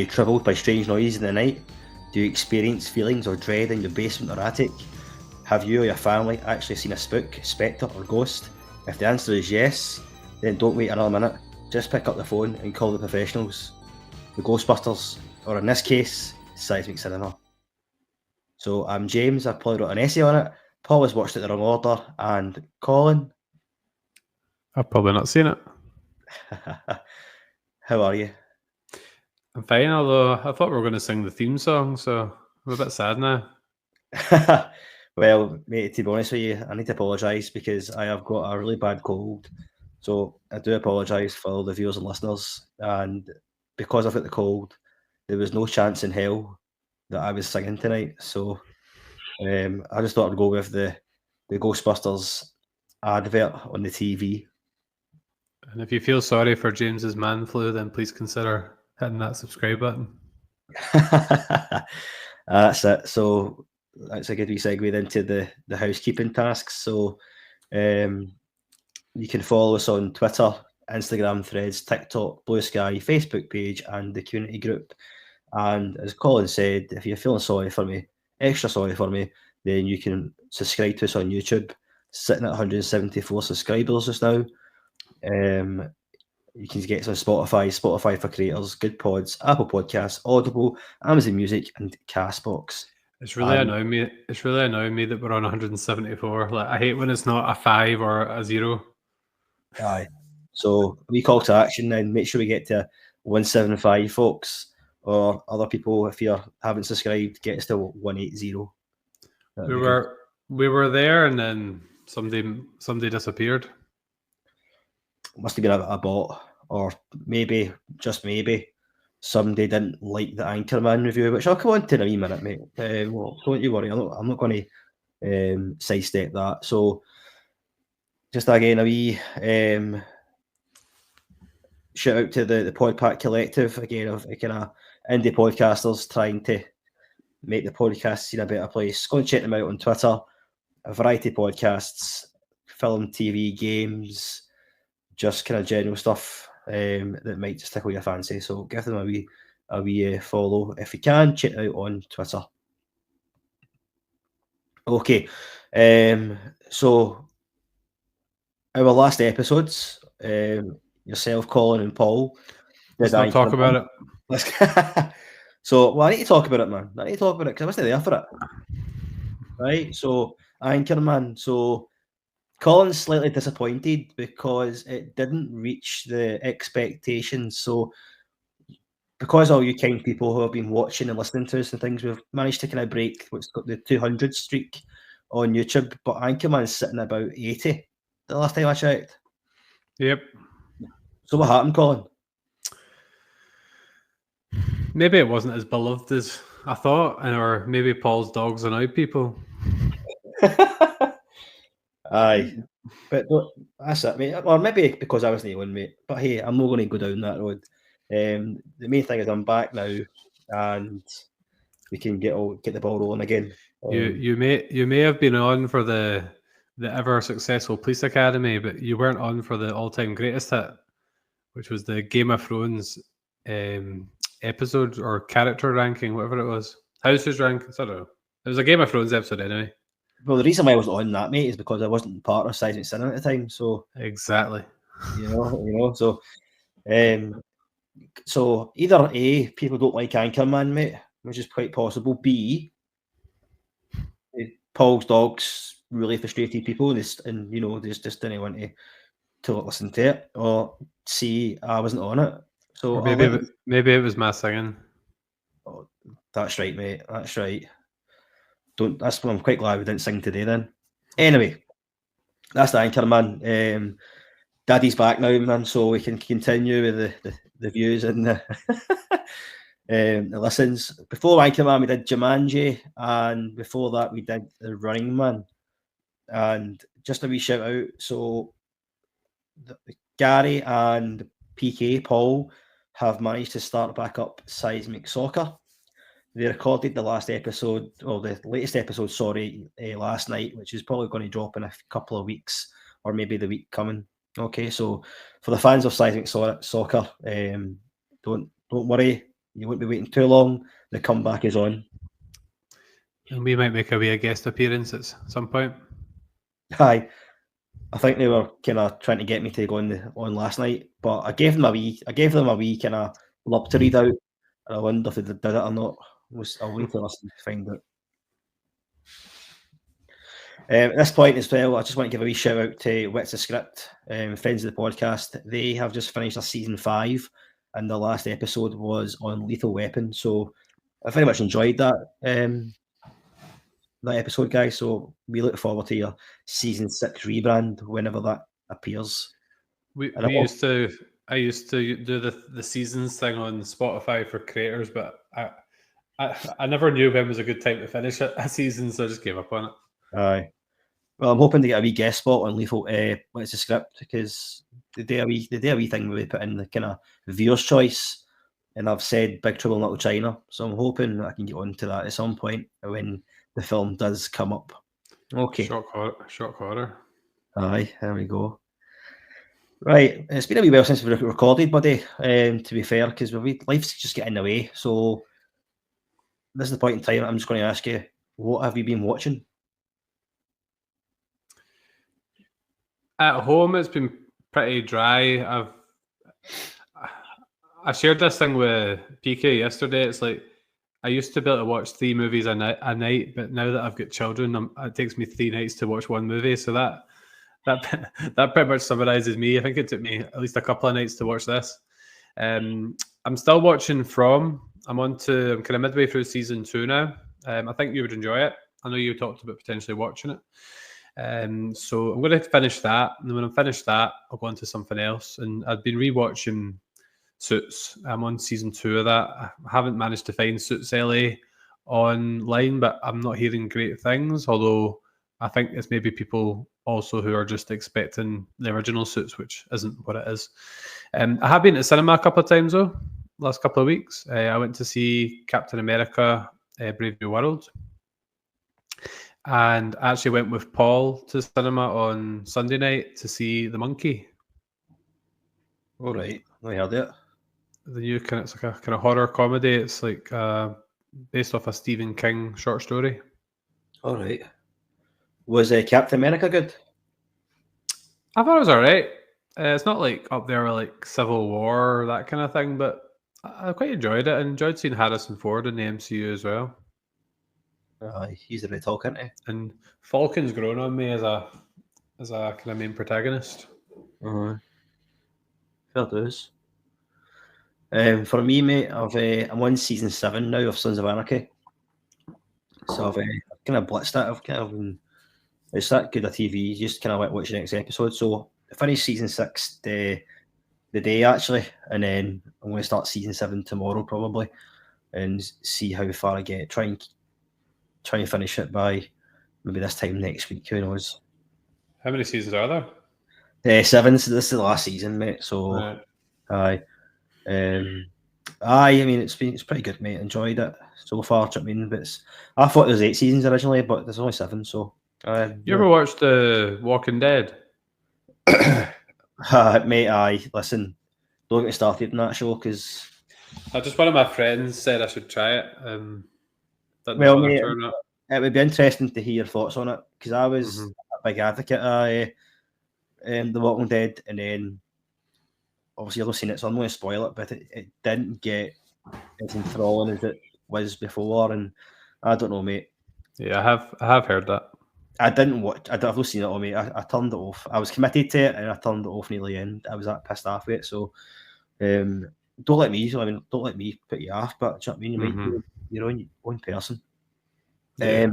you troubled by strange noises in the night? Do you experience feelings of dread in your basement or attic? Have you or your family actually seen a spook, spectre or ghost? If the answer is yes, then don't wait another minute. Just pick up the phone and call the professionals. The Ghostbusters, or in this case, Seismic Cinema. So I'm James, I've probably wrote an essay on it. Paul has watched it in the wrong order, and Colin. I've probably not seen it. How are you? I'm fine, although I thought we were going to sing the theme song, so I'm a bit sad now. Well, mate, to be honest with you, I need to apologise because I have got a really bad cold. So I do apologise for all the viewers and listeners. And because I've got the cold, there was no chance in hell that I was singing tonight. So I just thought I'd go with the Ghostbusters advert on the TV. And if you feel sorry for James's man flu, then please consider hitting that subscribe button. That's it. So that's a good wee segue into the housekeeping tasks. So you can follow us on Twitter, Instagram, Threads, TikTok, Blue Sky, Facebook page, and the community group. And as Colin said, if you're feeling sorry for me, extra sorry for me, then you can subscribe to us on YouTube, sitting at 174 subscribers just now. You can get us on Spotify for creators, Good Pods, Apple Podcasts, Audible, Amazon Music, and Castbox. It's really annoying me. It's really annoying me that we're on 174. Like, I hate when it's not a 5 or a 0. Aye. So we call to action then. Make sure we get to 175, folks. Or other people, if you haven't subscribed, get us to 180. We were there, and then somebody disappeared. Must have been a bot, or maybe, just maybe, somebody didn't like the Anchorman review, which I'll come on to in a wee minute, mate. Well, don't you worry, I'm not going to sidestep that. So, just again, a wee shout out to the Podpack Collective, again, of kind of indie podcasters trying to make the podcast scene a better place. Go and check them out on Twitter. A variety of podcasts, film, TV, games, just kind of general stuff that might just tickle your fancy. So give them a wee follow if you can. Check it out on Twitter. Okay, so our last episodes, yourself, Colin, and Paul. Let's not talk about it. So, well, I need to talk about it, man. I need to talk about it because I wasn't there for it. Right? So, Anchorman. So, Colin's slightly disappointed because it didn't reach the expectations. So, because all you kind people who have been watching and listening to us and things, we've managed to kind of break what's got the 200 streak on YouTube. But Anchorman's sitting about 80 the last time I checked. Yep. So, what happened, Colin? Maybe it wasn't as beloved as I thought, or maybe Paul's dogs annoyed people. Aye, but that's it, mate. Or maybe because I wasn't the one, mate. But hey, I'm not going to go down that road. The main thing is I'm back now, and we can get the ball rolling again. You may have been on for the ever successful Police Academy, but you weren't on for the all-time greatest hit, which was the Game of Thrones episode or character ranking, whatever it was. Houses rank. I don't know. It was a Game of Thrones episode anyway. Well, the reason why I was on that, mate, is because I wasn't part of Seismic Cinema at the time. So exactly, you know. So either A, people don't like Anchorman, mate, which is quite possible. B, Paul's dogs really frustrated people, and you know, they just didn't want to listen to it. Or C, I wasn't on it. So or maybe it was my singing. Oh, that's right, mate. That's right. That's what I'm quite glad we didn't sing today then. Anyway, that's the Anchorman. Daddy's back now, man, so we can continue with the views and the listens. Before Anchorman, we did Jumanji, and before that, we did The Running Man. And just a wee shout out. So, Gary and PK Paul have managed to start back up Seismic Soccer. They recorded the latest episode, last night, which is probably going to drop in a couple of weeks, or maybe the week coming. Okay, so for the fans of Seismic Soccer, don't worry, You won't be waiting too long. The comeback is on. And we might make a wee guest appearance at some point. Aye. I think they were kind of trying to get me to go on last night, but I gave them a wee kind of blurb to read out, and I wonder if they did it or not. I'll wait to listen to find out. At this point as well, I just want to give a wee shout out to Wits the Script, friends of the podcast. They have just finished their season 5, and the last episode was on Lethal Weapon. So I very much enjoyed that episode, guys. So we look forward to your season 6 rebrand whenever that appears. I used to do the seasons thing on Spotify for creators, but I never knew when was a good time to finish a season, so I just gave up on it. Aye. Well, I'm hoping to get a wee guest spot on Lethal What's the Script, because they do a wee thing where we put in the kind of viewer's choice, and I've said Big Trouble in Little China, so I'm hoping I can get onto that at some point when the film does come up. Okay. Shock horror. Aye, there we go. Right, it's been a wee while since we recorded, buddy, to be fair, because life's just getting in the way, so this is the point in time I'm just going to ask you, what have you been watching? At home, it's been pretty dry. I shared this thing with PK yesterday. It's like I used to be able to watch 3 movies a night, but now that I've got children, it takes me 3 nights to watch 1 movie. So that pretty much summarizes me. I think it took me at least a couple of nights to watch this. I'm still watching From. I'm kind of midway through season 2 now. I think you would enjoy it. I know you talked about potentially watching it. So I'm going to finish that, and then when I'm finished that, I'll go on to something else. And I've been rewatching Suits. I'm on season 2 of that. I haven't managed to find Suits LA online, but I'm not hearing great things, although I think it's maybe people also who are just expecting the original Suits, which isn't what it is. I have been to cinema a couple of times though, last couple of weeks. I went to see Captain America, Brave New World. And I actually went with Paul to cinema on Sunday night to see The Monkey. All right, I heard it. The new it's like a kind of horror comedy. It's like based off a Stephen King short story. All right. Was Captain America good? I thought it was all right. It's not like up there with like Civil War or that kind of thing, but I quite enjoyed it. I enjoyed seeing Harrison Ford in the MCU as well. He's the right talk, isn't he? And Falcon's grown on me as a kind of main protagonist. Fair dues. For me, mate, I'm on season 7 now of Sons of Anarchy. So I've kind of blitzed it. It's that good a TV. You just kind of like watch the next episode. So I finished season 6 the day actually, and then I'm going to start season 7 tomorrow probably, and see how far I get. Try and finish it by maybe this time next week. Who knows? How many seasons are there? 7. So this is the last season, mate. So right. Aye. I mean, it's pretty good, mate. Enjoyed it so far. I mean, but I thought there was 8 seasons originally, but there's only 7. So, you ever watched The Walking Dead? Mate, aye. Listen, don't get me started on that show because just one of my friends said I should try it. Well, mate, it would be interesting to hear your thoughts on it because I was a big advocate of The Walking Dead, and then obviously I've not seen it, so I'm not going to spoil it, but it didn't get as enthralling as it was before, and I don't know, mate. Yeah, I have heard that. I've not seen it all, mate. I turned it off. I was committed to it, and I turned it off near the end. I was that pissed off with it, so don't let me put you off, but do you know what I mean? You might be your own person. Yeah.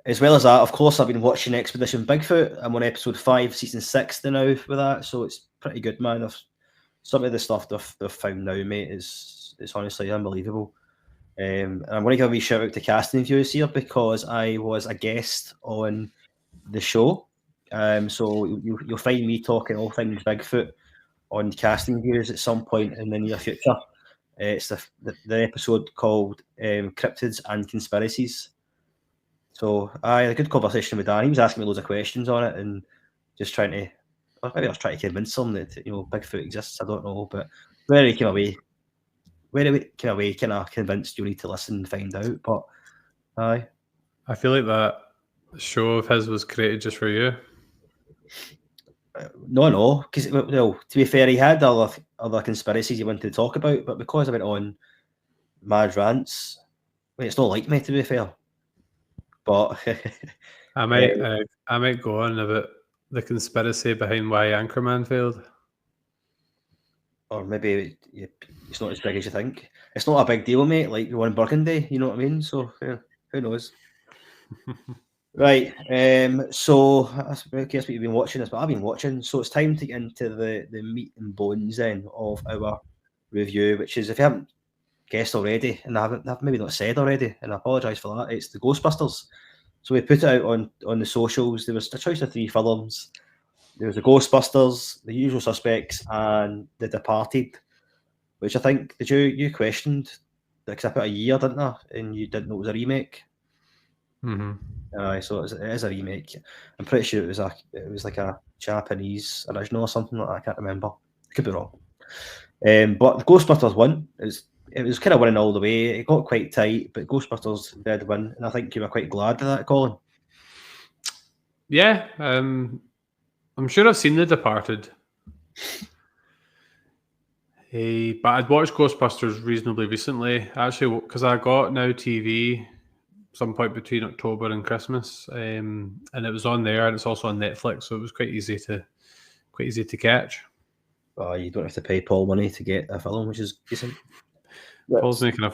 As well as that, of course, I've been watching Expedition Bigfoot. I'm on episode 5, season 6 now with that, so it's pretty good, man. Some of the stuff they've found now, mate, it's honestly unbelievable. And I'm going to give a wee shout out to casting viewers here because I was a guest on the show. So you'll find me talking all things Bigfoot on casting viewers at some point in the near future. It's the episode called Cryptids and Conspiracies. So I had a good conversation with Dan. He was asking me loads of questions on it and just trying to, maybe I was trying to convince him that Bigfoot exists. I don't know, but where he came away, kind of convinced you need to listen and find out. But aye, I feel like that show of his was created just for you. no, because well, to be fair, he had other conspiracies he wanted to talk about, but because I went on mad rants, it's not like me, to be fair. But I might go on about the conspiracy behind why Anchorman failed. or maybe it's not as big as you think. It's not a big deal, mate. Like you won Burgundy, you know what I mean? So yeah, who knows? Right. So I guess what you've been watching is what I've been watching. So it's time to get into the meat and bones then of our review, which is, if you haven't guessed already, and I've maybe not said already, and I apologise for that, it's the Ghostbusters. So we put it out on the socials. There was a choice of 3 films. There was the Ghostbusters, The Usual Suspects, and The Departed, which I think did you questioned, because I put a year, didn't I? And you didn't know it was a remake. Mm-hmm. So it is a remake. I'm pretty sure it was like a Japanese original or something like that. I can't remember. I could be wrong. But Ghostbusters won. It was kind of winning all the way. It got quite tight, but Ghostbusters did win, and I think you were quite glad of that, Colin. Yeah, I'm sure I've seen The Departed. But I'd watched Ghostbusters reasonably recently, actually, because I got Now TV some point between October and Christmas, and it was on there, and it's also on Netflix, so it was quite easy to catch. You don't have to pay Paul money to get a film, which is decent. Paul's making a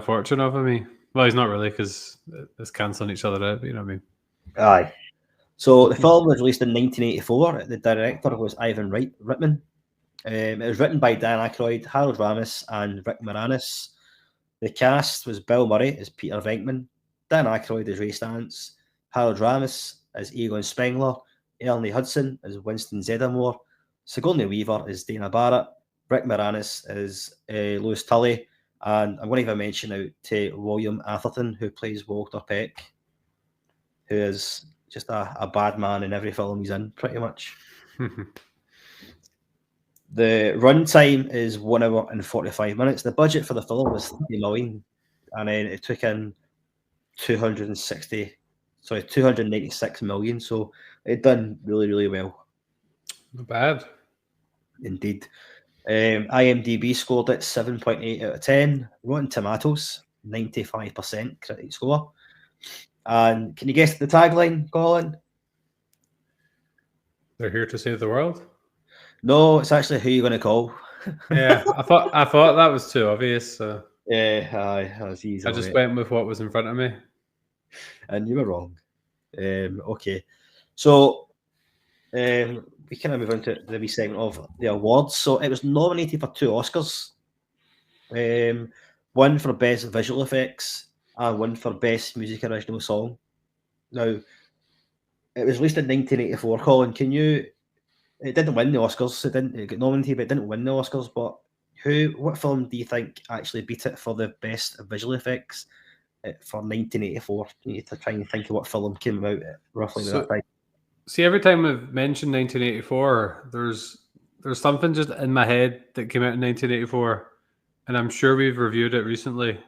fortune off of me. Well, he's not really, because it's cancelling each other out, but you know what I mean. Aye. So the film was released in 1984. The director was Ivan Reitman. It was written by Dan Aykroyd, Harold Ramis, and Rick Moranis. The cast was Bill Murray as Peter Venkman, Dan Aykroyd as Ray Stantz, Harold Ramis as Egon Spengler, Ernie Hudson as Winston Zeddemore, Sigourney Weaver as Dana Barrett, Rick Moranis as Louis Tully, and I'm going to give a mention out to William Atherton, who plays Walter Peck, who is just a bad man in every film he's in, pretty much. The runtime is 1 hour and 45 minutes. The budget for the film was 30 million, and then it took in 296 million. So it done really, really well. Not bad. Indeed. IMDb scored it 7.8 out of 10. Rotten Tomatoes, 95% critic score. And can you guess the tagline, Colin? They're here to save the world. No, it's actually Who You Gonna Call. Yeah, I thought that was too obvious. So yeah, that was easy. I just went with what was in front of me, and you were wrong. Okay, so we kind of move on to the wee segment of the awards. So it was nominated for 2 Oscars, one for Best Visual Effects and one for Best Music Original Song. Now, it was released in 1984. Colin, it didn't win the Oscars. It got nominated, but it didn't win the Oscars. But what film do you think actually beat it for the best visual effects for 1984? You need to try and think of what film came out roughly at that time. See, every time I've mentioned 1984, there's something just in my head that came out in 1984, and I'm sure we've reviewed it recently.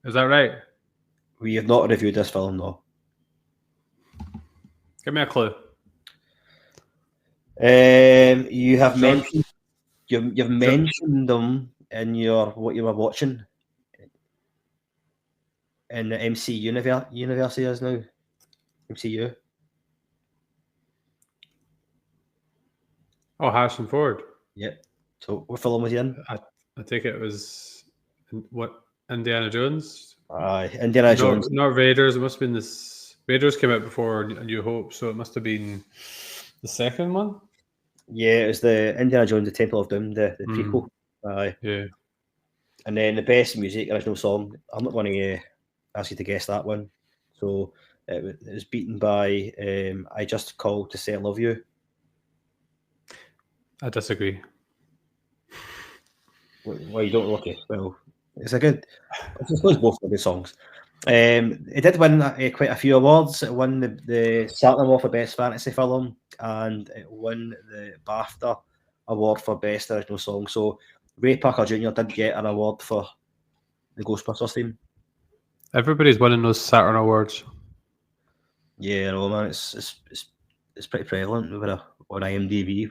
Is that right? We have not reviewed this film, no. Give me a clue. You have mentioned you've mentioned them in what you were watching in the MCU universe is now. MCU. Oh, Harrison Ford. Yep. So what film was he in? I think it was Indiana Jones. Indiana Jones. Not Raiders. It must have been this. Raiders came out before A New Hope, so it must have been the second one. Yeah, it was the Indiana Jones, the Temple of Doom, the prequel. Yeah. And then the best music original song. I'm not going to ask you to guess that one. So it was beaten by I Just Called to Say I Love You. I disagree. Well, you don't. Okay. Well, it's a good. I suppose both are good songs. It did win quite a few awards. It won the Saturn Award for Best Fantasy Film, and it won the BAFTA Award for Best Original Song. So Ray Parker Jr. did get an award for the Ghostbusters theme. Everybody's winning those Saturn Awards. Yeah, no man, it's pretty prevalent on IMDb.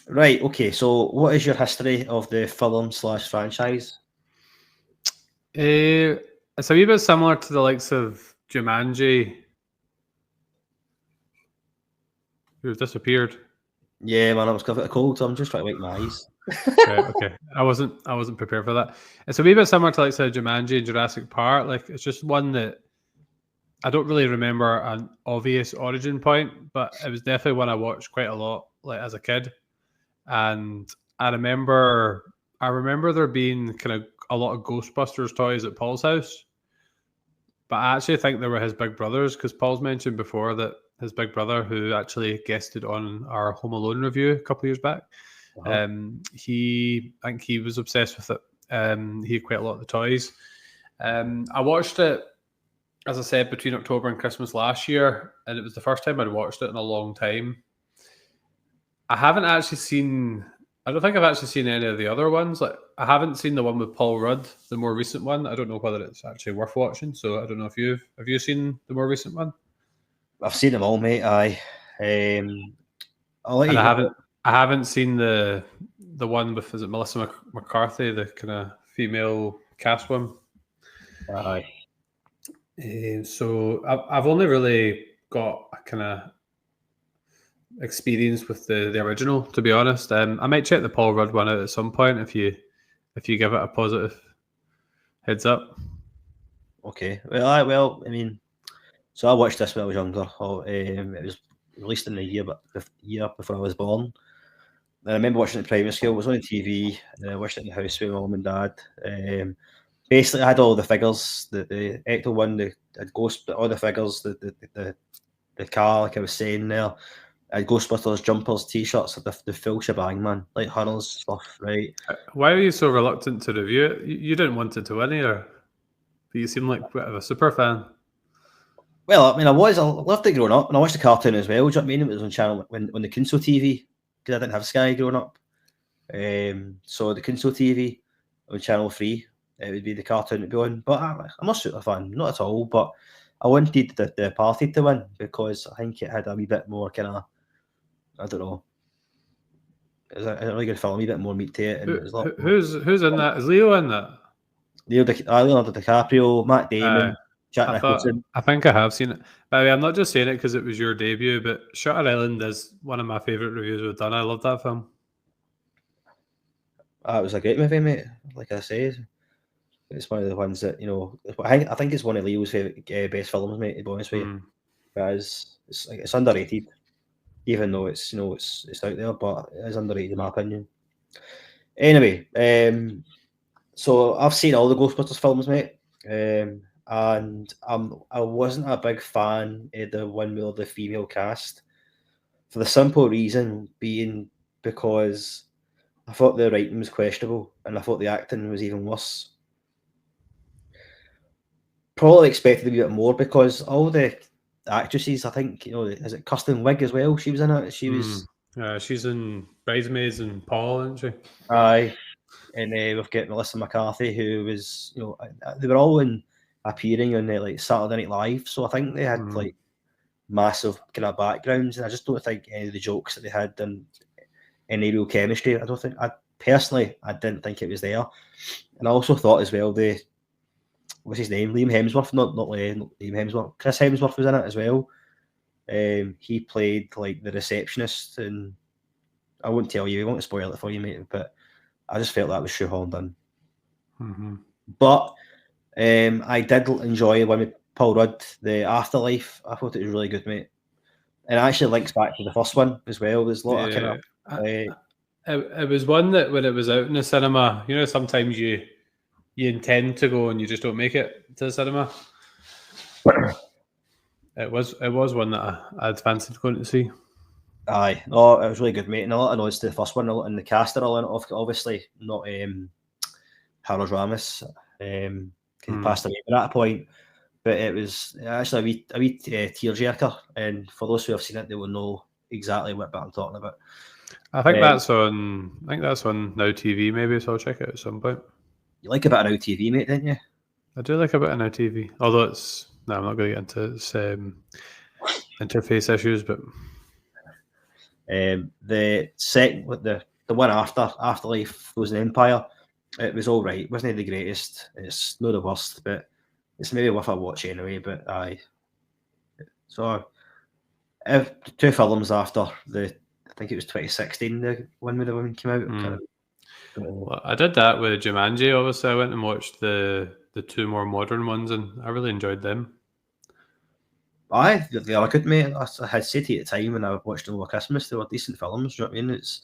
Right, okay. So, what is your history of the film/franchise? It's a wee bit similar to the likes of Jumanji, who've disappeared. Yeah, man, I was got a cold, so I'm just trying to wipe my eyes. Right, okay. I wasn't prepared for that. It's a wee bit similar to like say Jumanji and Jurassic Park. Like it's just one that I don't really remember an obvious origin point, but it was definitely one I watched quite a lot, like as a kid. And I remember there being kind of a lot of Ghostbusters toys at Paul's house. But I actually think they were his big brothers, because Paul's mentioned before that his big brother, who actually guested on our Home Alone review a couple of years back, I think he was obsessed with it. He had quite a lot of the toys. I watched it, as I said, between October and Christmas last year, and it was the first time I'd watched it in a long time. I don't think I've actually seen any of the other ones. Like I haven't seen the one with Paul Rudd, the more recent one. I don't know whether it's actually worth watching. So I don't know if have you seen the more recent one? I've seen them all, mate. I haven't seen the one with, is it Melissa McCarthy, the kind of female cast one? Aye. So I've only really got a kind of experience with the original, to be honest. I might check the Paul Rudd one out at some point if you give it a positive heads up. Okay. Well, I mean, so I watched this when I was younger. It was released in the year before I was born. And I remember watching it in primary school. It was on TV, and I watched it in the house with my mum and dad. Basically, I had all the figures. The Ecto one, the Ghost, all the figures, the car, like I was saying there. I had Ghostbusters jumpers, T-shirts, the full shebang, man. Like hunters stuff, right? Why were you so reluctant to review it? You didn't want it to win either. But you seem like a bit of a super fan. Well, I mean, I loved it growing up, and I watched the cartoon as well. Do you know what I mean? It was on channel on the console TV, because I didn't have Sky growing up. So the console TV on Channel 3, it would be the cartoon to be on. But I'm not a super fan, not at all. But I wanted the party to win, because I think it had a wee bit more kind of, I don't know, it was a really good film, a wee bit more meat to it. And who's in that? Is Leo in that? Leonardo DiCaprio, Matt Damon, Jack Nicholson. I think I have seen it. By the way, I'm not just saying it because it was your debut, but Shutter Island is one of my favourite reviews we've done. I love that film. It was a great movie, mate. Like I say, it's one of the ones that, you know, I think it's one of Leo's favourite best films, mate, to be honest with you. Because it's underrated, even though it's, you know, it's out there, but it is underrated in my opinion. Anyway, so I've seen all the Ghostbusters films, mate, and I wasn't a big fan of the one with the female cast, for the simple reason being because I thought the writing was questionable, and I thought the acting was even worse. Probably expected a bit more, because all the actresses, I think, you know, is it Kirsten Wiig as well? She was in it. She was. She's in Bridesmaids and Paul, isn't she? Aye, and we've got Melissa McCarthy, who was, you know, they were all appearing on like Saturday Night Live, so I think they had like massive kind of backgrounds, and I just don't think any of the jokes that they had and any real chemistry. I didn't think it was there. And I also thought as well, what's his name? Liam Hemsworth, not Liam Hemsworth. Chris Hemsworth was in it as well. He played like the receptionist, and I won't tell you, I won't spoil it for you, mate, but I just felt that was shoehorned in. But I did enjoy one with Paul Rudd, the Afterlife. I thought it was really good, mate. And it actually links back to the first one as well. There's a lot of kind of. It was one that when it was out in the cinema, you know, sometimes you intend to go and you just don't make it to the cinema. It was one that I'd fancied going to see. Aye, no, it was really good, mate. And a lot of noise to the first one, and the cast are all in it. Obviously, not Harold Ramis, he passed away at that point. But it was actually a wee tearjerker, and for those who have seen it, they will know exactly what I'm talking about. I think that's on. I think that's on Now TV maybe, so I'll check it out at some point. You like a bit of Now TV, mate, didn't you? I do like a bit of Now TV, although it's no, I'm not going to get into its interface issues, but the one after Afterlife Frozen Empire, it was all right. Wasn't the greatest. It's not the worst, but it's maybe worth a watch anyway. But aye, so if the two films after I think it was 2016, the one with the women came out. Well, I did that with Jumanji. Obviously, I went and watched the two more modern ones, and I really enjoyed them. Aye, they are good, mate. I had said to you at the time when I watched them over Christmas, they were decent films. You know what I mean? It's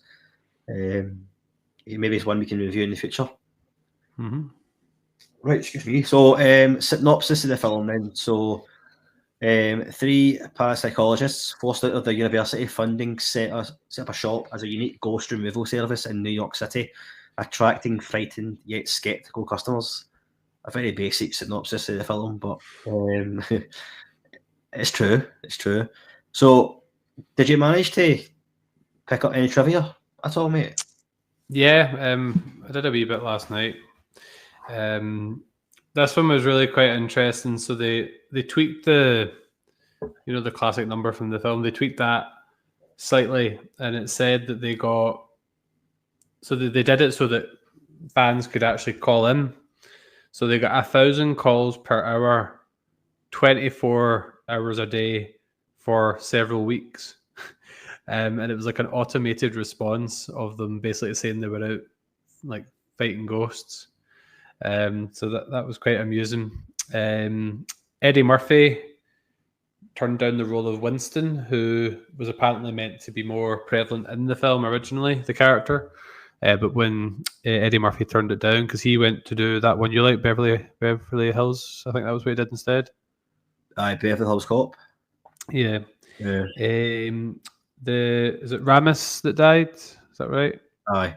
maybe it's one we can review in the future. Mm-hmm. Right, excuse me. So, synopsis of the film then. So, three parapsychologists forced out of their university funding set up a shop as a unique ghost removal service in New York City, attracting frightened yet skeptical customers. A very basic synopsis of the film, but it's true. It's true. So, did you manage to pick up any trivia at all, mate? Yeah, I did a wee bit last night. This one was really quite interesting. So they tweaked the classic number from the film. They tweaked that slightly, and it said that they got. So they did it so that fans could actually call in. So they got 1,000 calls per hour, 24 hours a day for several weeks. And it was like an automated response of them basically saying they were out like fighting ghosts. So that was quite amusing. Eddie Murphy turned down the role of Winston, who was apparently meant to be more prevalent in the film originally, the character. But when Eddie Murphy turned it down, because he went to do that one you like, Beverly Hills, I think that was what he did instead. Aye, Beverly Hills Cop. Yeah. Yeah. Is it Ramis that died? Is that right? Aye.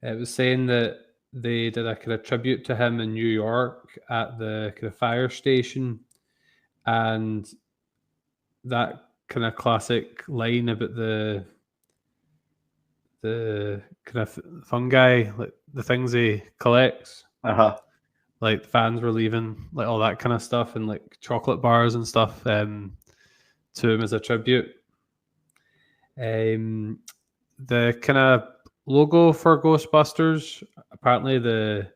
It was saying that they did a kind of tribute to him in New York at the kind of fire station, and that kind of classic line about the kind of fungi, like the things he collects. Like fans were leaving like all that kind of stuff and like chocolate bars and stuff to him as a tribute. The kind of logo for Ghostbusters, apparently the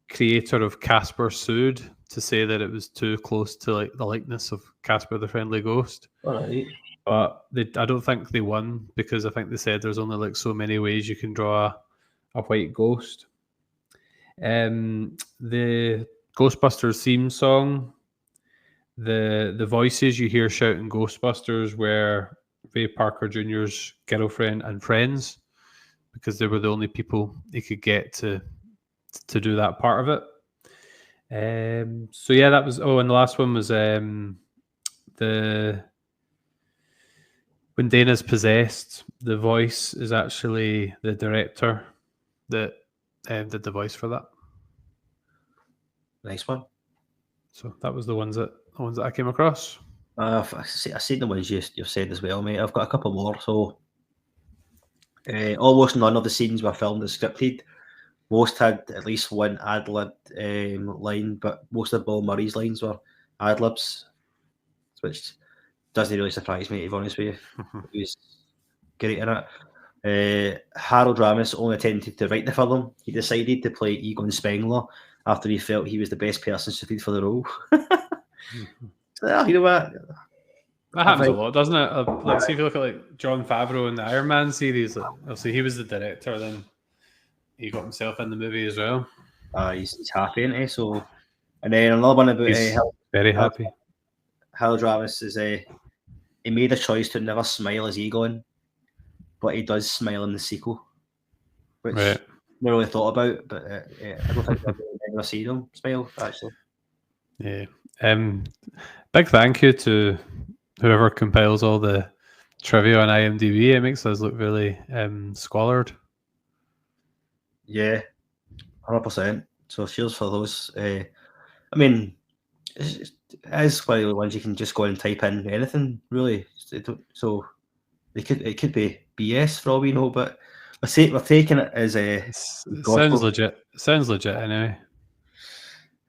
creator of Casper sued to say that it was too close to like the likeness of Casper the Friendly Ghost. All right. But I don't think they won, because I think they said there's only like so many ways you can draw a white ghost. The Ghostbusters theme song, the voices you hear shouting Ghostbusters were Ray Parker Jr.'s girlfriend and friends, because they were the only people he could get to do that part of it. So yeah, that was. Oh, and the last one was when Dana's possessed. The voice is actually the director that did the voice for that. Nice one. So that was the ones that I came across. I've seen the ones you've said as well, mate. I've got a couple more. So almost none of the scenes were filmed as scripted. Most had at least one ad-lib line, but most of Bill Murray's lines were ad-libs, which doesn't really surprise me, to be honest with you. He was great in it. Harold Ramis only attempted to write the film. He decided to play Egon Spengler after he felt he was the best person suited for the role. So, you know what? That happens a lot, doesn't it? Like, see if you look at like Jon Favreau in the Iron Man series. Like, obviously, he was the director, then he got himself in the movie as well. He's happy, isn't he? So, and then another one about very happy. Harold Ramis is he made a choice to never smile as Egon, but he does smile in the sequel, which I never really thought about. But I don't think I've ever seen him smile actually. Yeah. Big thank you to whoever compiles all the trivia on IMDb. It makes us look really scholared. Yeah, 100%. So cheers for those. I mean, it's one of the ones you can just go and type in anything really. So it could be BS for all we know, but We're taking it as a It sounds gospel. legit. Sounds legit anyway.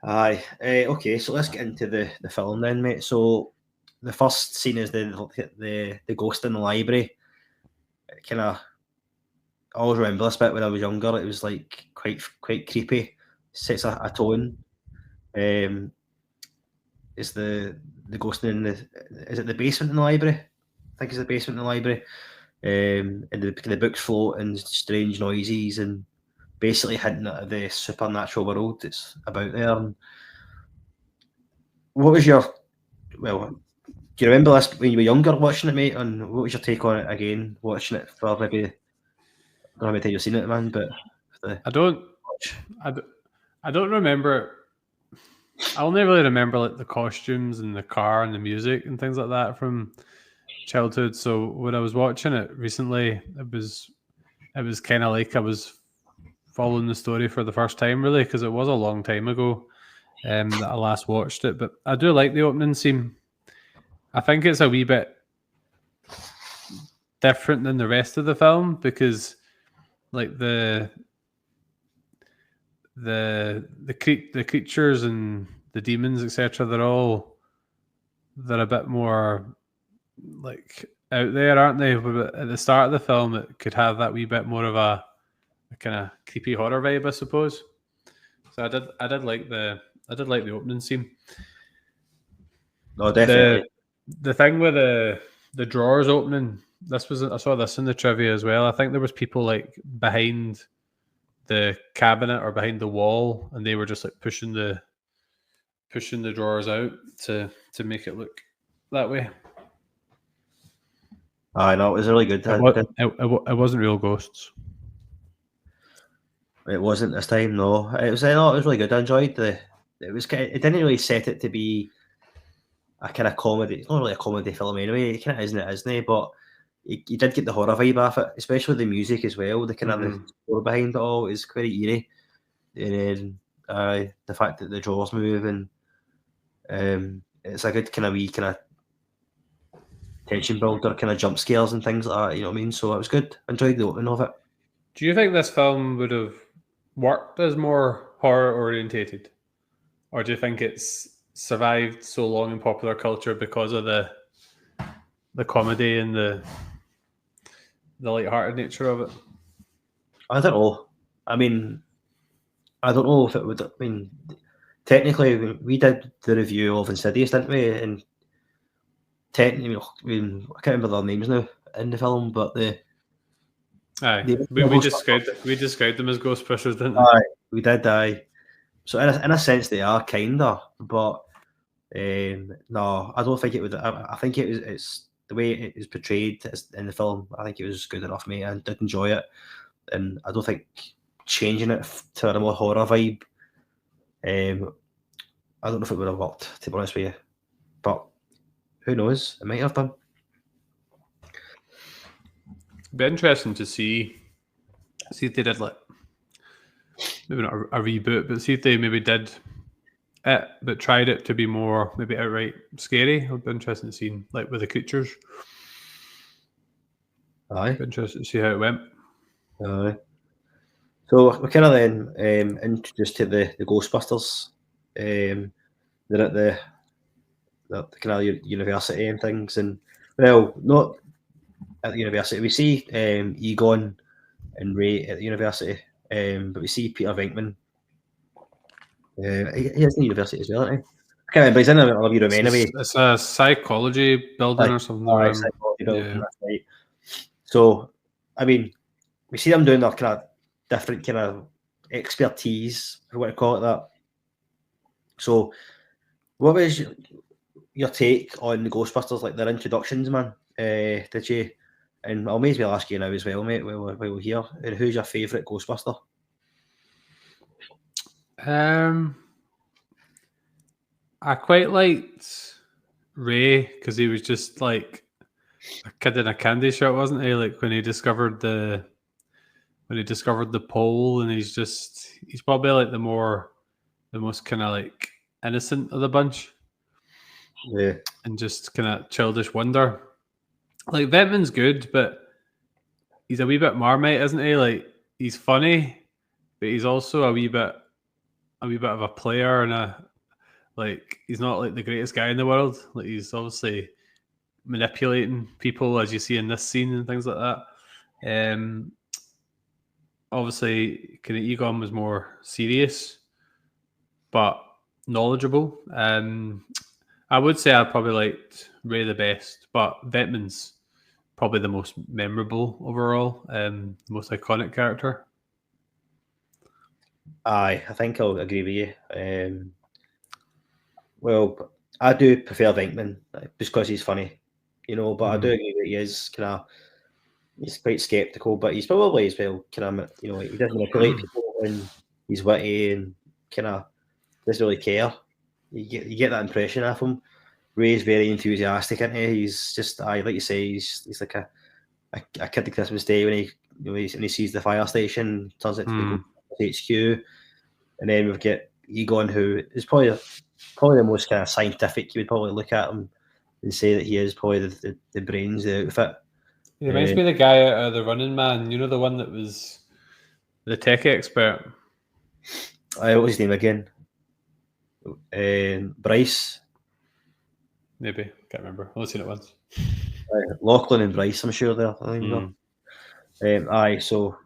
Aye. Okay, so let's get into the film then, mate. So the first scene is the ghost in the library. Kind of, I always remember this bit when I was younger. It was like quite creepy. Sets a tone. Is the ghost in the is it the basement in the library? I think it's the basement in the library. And the books float and strange noises and basically hinting at the supernatural world that's about there. And what was your do you remember this when you were younger watching it, mate? And what was your take on it again, watching it for maybe I don't know how many times you've seen it, man, but I don't remember. I only really remember like the costumes and the car and the music and things like that from childhood. So when I was watching it recently, it was kind of like I was following the story for the first time, really, because it was a long time ago that I last watched it. But I do like the opening scene. I think it's a wee bit different than the rest of the film because, like the creatures and the demons, etc., they're a bit more like out there, aren't they? But at the start of the film, it could have that wee bit more of a kind of creepy horror vibe, I suppose. So I did like the opening scene. No, definitely. The thing with the drawers opening, I saw this in the trivia as well. I think there was people like behind the cabinet or behind the wall, and they were just like pushing the drawers out to make it look that way. I know it was really good. It wasn't real ghosts. It wasn't this time, no. It was really good. I enjoyed it didn't really set it to be a kind of comedy. It's not really a comedy film anyway. It kind of isn't it? But you did get the horror vibe off it, especially the music as well. The kind of the score behind it all is very eerie, and then the fact that the drawers move and it's a good kind of wee kind of tension builder, kind of jump scares and things like that. You know what I mean? So it was good. I enjoyed the opening of it. Do you think this film would have worked as more horror orientated, or do you think it's survived so long in popular culture because of the comedy and the light-hearted nature of it? I don't know. I mean, I don't know if it would. I mean, technically, we did the review of Insidious, didn't we? And technically, I can't remember their names now in the film, but we described them as Ghostbusters, didn't we? Aye, we did. Aye. So in a sense, they are kinda, but no, I don't think it would. I think it's the way it is portrayed in the film. I think it was good enough, mate. I did enjoy it, and I don't think changing it to a more horror vibe. I don't know if it would have worked, to be honest with you, but who knows? It might have done. It'd be interesting to see if they did like maybe not a reboot, but see if they maybe did it, but tried it to be more maybe outright scary. It'd be interesting to see like with the creatures. Aye, it'd be interesting to see how it went. Aye. So we're kind of then introduced to the Ghostbusters. They're at the kind of university and things, and well, not at the university. We see Egon and Ray at the university, but we see Peter Venkman. He is in the university as well, isn't he? I can't remember. He's in a room anyway. It's a psychology building or something. Psychology building, that's right. So, I mean, we see them doing their kind of different kind of expertise, if you want to call it that. So, what was your take on the Ghostbusters, like their introductions, man? Did you? And I'll may as well ask you now as well, mate, while we're here. And who's your favourite Ghostbuster? I quite liked Ray because he was just like a kid in a candy shop, wasn't he? Like when he discovered the pole, and he's probably like the most kind of like innocent of the bunch. Yeah. And just kind of childish wonder. Like Venkman's good, but he's a wee bit Marmite, isn't he? Like, he's funny, but he's also a wee bit of a player, and he's not like the greatest guy in the world. Like, he's obviously manipulating people, as you see in this scene and things like that. Obviously, kind of Egon was more serious, but knowledgeable. I would say I probably liked Ray the best, but Vetman's probably the most memorable overall, the most iconic character. Aye, I think I'll agree with you. Well, I do prefer Venkman just because he's funny, but I do agree that he is he's quite sceptical, but he's probably as well he doesn't manipulate people, and he's witty and doesn't really care. You get that impression of him. Ray's very enthusiastic, isn't he? He's just, like you say, he's like a kid at Christmas Day when he sees the fire station, turns it to the HQ, and then we've got Egon, who is probably the most kind of scientific. You would probably look at him and say that he is probably the brains of the outfit. He reminds me of the guy out of The Running Man. You know, the one that was the tech expert. What was his name again? Bryce. Maybe, can't remember. I've only seen it once. Lachlan and Bryce, I'm sure they're. Aye, so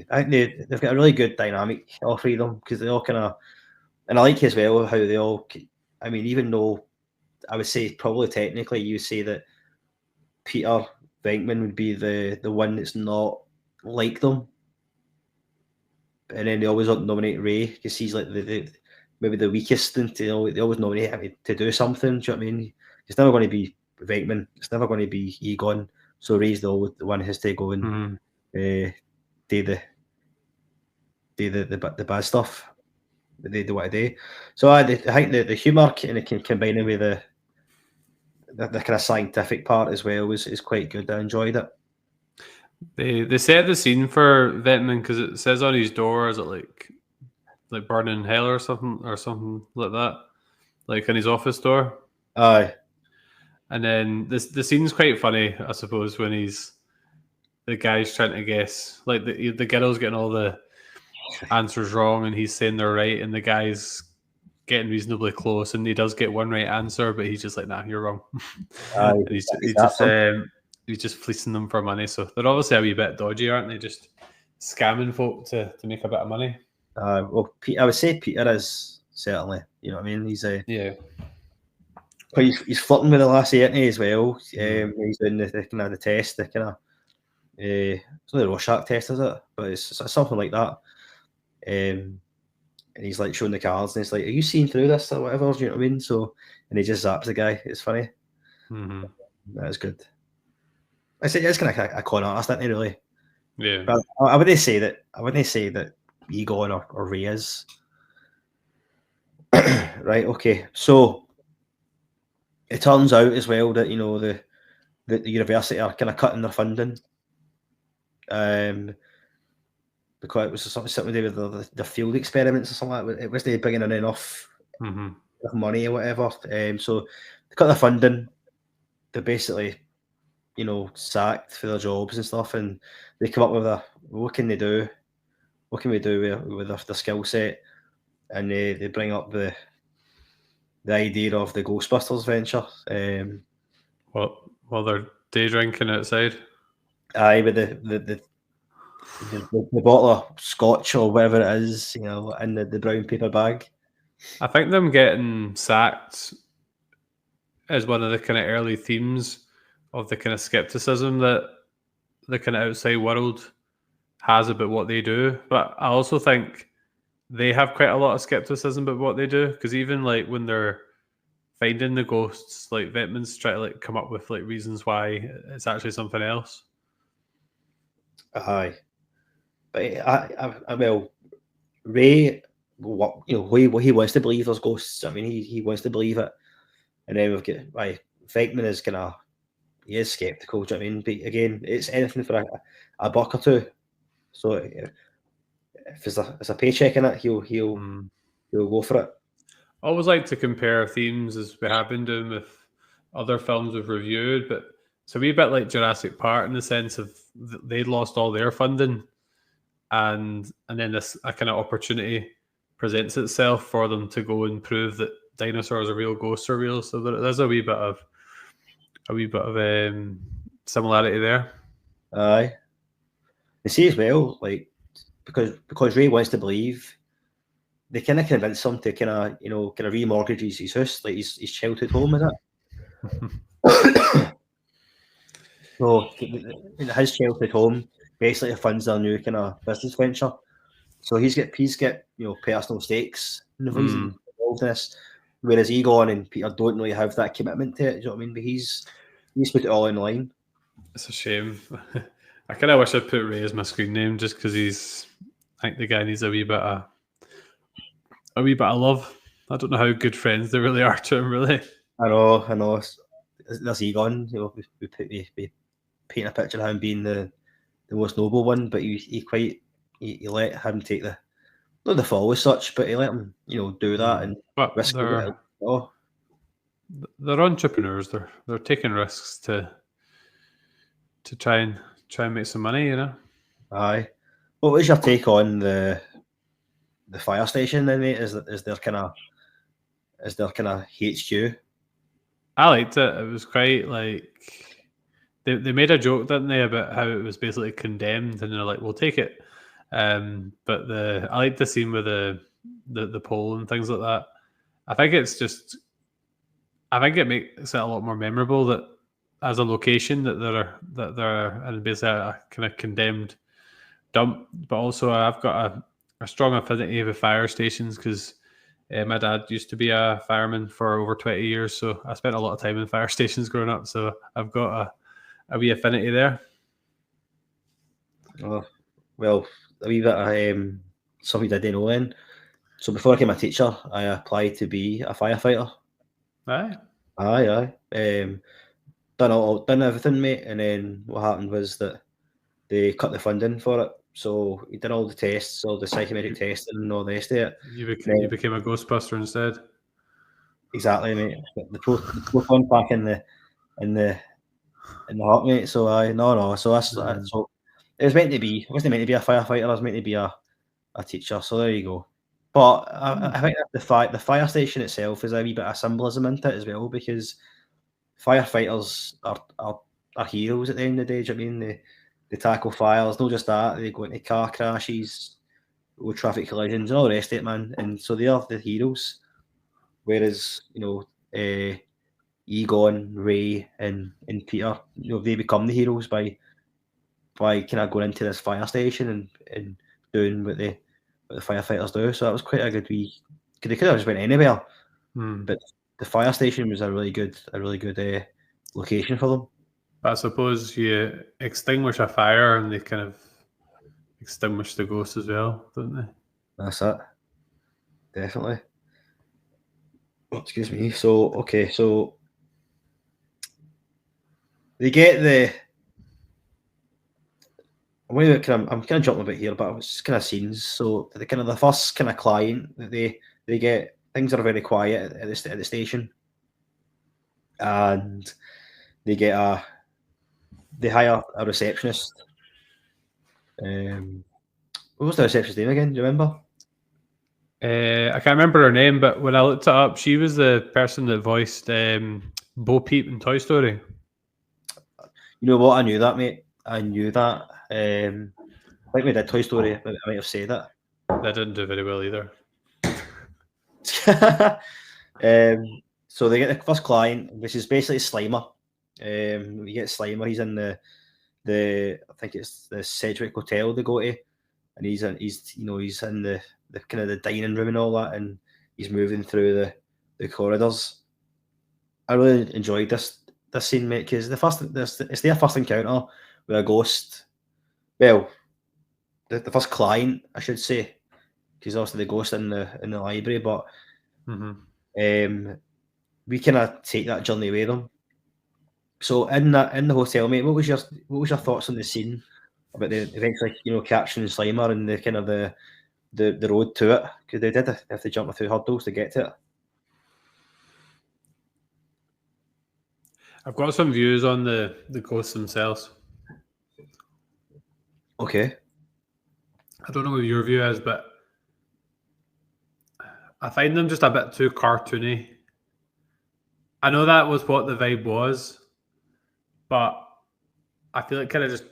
I think they've got a really good dynamic, all three of them, because they all and I like as well how they all. I mean, even though I would say probably technically you say that Peter Venkman would be the one that's not like them, and then they always nominate Ray because he's like the maybe the weakest, and they always nominate him to do something. Do you know what I mean? It's never going to be Venkman. It's never going to be Egon. So Ray's the one who has to go and do the bad stuff. They do what they do. So I think the humour and it can combine it with the kind of scientific part as well is quite good. I enjoyed it. They set the scene for Venkman because it says on his door, is it like burning hell or something like that, like in his office door. Aye. And then the scene's quite funny, I suppose, when the guy's trying to guess, like the girl's getting all the answers wrong and he's saying they're right, and the guy's getting reasonably close and he does get one right answer, but he's just like, nah, you're wrong. And he's just fleecing them for money. So they're obviously a wee bit dodgy, aren't they? Just scamming folk to make a bit of money. Well, I would say Peter is certainly. You know what I mean? He's yeah. But he's flirting with the lassie, isn't he, as well? He's doing the test, the kind of it's not the Rorschach test, is it? But it's something like that. And he's like showing the cards, and it's like, "Are you seeing through this or whatever?" Do you know what I mean? So, and he just zaps the guy. It's funny. That is good. I say it's kind of a con artist, isn't he? Really? Yeah. But I wouldn't say that Egon or Ray is. Right. Okay. So. It turns out as well that the university are kind of cutting their funding, because it was something to do with the field experiments or something like that. It wasn't bringing in enough money or whatever. So they cut their funding. They're basically, sacked for their jobs and stuff, and they come up with what can they do? What can we do with their skill set? And they bring up the idea of the Ghostbusters venture. While they're day drinking outside. Aye, with the bottle of scotch or whatever it is, in the brown paper bag. I think them getting sacked is one of the kind of early themes of the kind of skepticism that the kind of outside world has about what they do. But I also think they have quite a lot of skepticism about what they do, because even like when they're finding the ghosts, like Venkman's trying to like come up with like reasons why it's actually something else. Aye, but I well, Ray, he wants to believe there's ghosts. I mean, he wants to believe it, and then we've got Venkman is he is skeptical. Do you know what I mean? But again, it's anything for a buck or two. So if there's a paycheck in it, he'll go for it. I always like to compare themes, as we have been doing with other films we've reviewed, but It's a wee bit like Jurassic Park in the sense of they'd lost all their funding, and then this a kind of opportunity presents itself for them to go and prove that dinosaurs are real, ghosts are real. So there's a wee bit of similarity there. Aye. You see as well, like because Ray wants to believe, they kind of convince him to kind of remortgage his house, like his childhood home, is it? So his childhood home basically funds their new kind of business venture. So he's got personal stakes involved in this, whereas Egon and Peter don't really have that commitment to it. Do you know what I mean? But he's put it all in line. It's a shame. I kind of wish I'd put Ray as my screen name just because I think the guy needs a wee bit of love. I don't know how good friends they really are to him, really. I know. There's Egon. We paint a picture of him being the most noble one, but he let him take not the fall as such, but he let him do that and risk it. They're entrepreneurs. They're taking risks to try and make some money, Aye. What was your take on the fire station then, mate? Is there kind of HQ? I liked it. It was quite like they made a joke, didn't they, about how it was basically condemned, and they're like, "We'll take it." But I like the scene with the pole and things like that. I think it makes it a lot more memorable that as a location that they're and basically a kind of condemned dump. But also, I've got a strong affinity with fire stations because my dad used to be a fireman for over 20 years, so I spent a lot of time in fire stations growing up. So I've got a wee affinity there. Oh, well, a wee bit of something I didn't know then. So before I became a teacher, I applied to be a firefighter. Aye. Done everything, mate. And then what happened was that they cut the funding for it. So he did all the tests, all the psychometric testing, and all the rest of it. You became a Ghostbuster instead. Exactly, mate. The proton pack in the heart, mate. So no. So so it was meant to be. I wasn't meant to be a firefighter. I was meant to be a teacher. So there you go. But I think that the fire station itself is a wee bit of symbolism into it as well, because firefighters are heroes at the end of the day. Do you know what I mean? They tackle fires. Not just that, they go into car crashes, road traffic collisions, and all the rest of it, man. And so they are the heroes. Whereas Egon, Ray, and Peter, they become the heroes by kind of going into this fire station and doing what the firefighters do. So that was quite a good wee. They could have just went anywhere, but the fire station was a really good location for them. I suppose you extinguish a fire and they kind of extinguish the ghost as well, don't they? That's it. Definitely. Oh, excuse me. So okay, so they get the. I'm kind of jumping a bit here, but it's kind of scenes. So the first kind of client that they get, things are very quiet at the station, and they hire a receptionist. What was the receptionist's name again? Do you remember? I can't remember her name, but when I looked it up, she was the person that voiced Bo Peep in Toy Story. You know what? I knew that, mate. I knew that. I think we did Toy Story. I might have said that. That didn't do very well either. So they get the first client, which is basically Slimer. We get Slimer. He's in the I think it's the Sedgwick Hotel they go to, and he's in the kind of the dining room and all that, and he's moving through the corridors. I really enjoyed this scene, mate, because it's their first encounter with a ghost. Well, the first client, I should say, because obviously the ghost in the library, but we kind of take that journey with them. So in the hotel, mate, what was your thoughts on the scene about the eventually capturing Slimer and the kind of the road to it, because they did have to jump a few hurdles to get to it. I've got some views on the ghosts themselves. Okay. I don't know what your view is, but I find them just a bit too cartoony. I know that was what the vibe was, but I feel it kind of just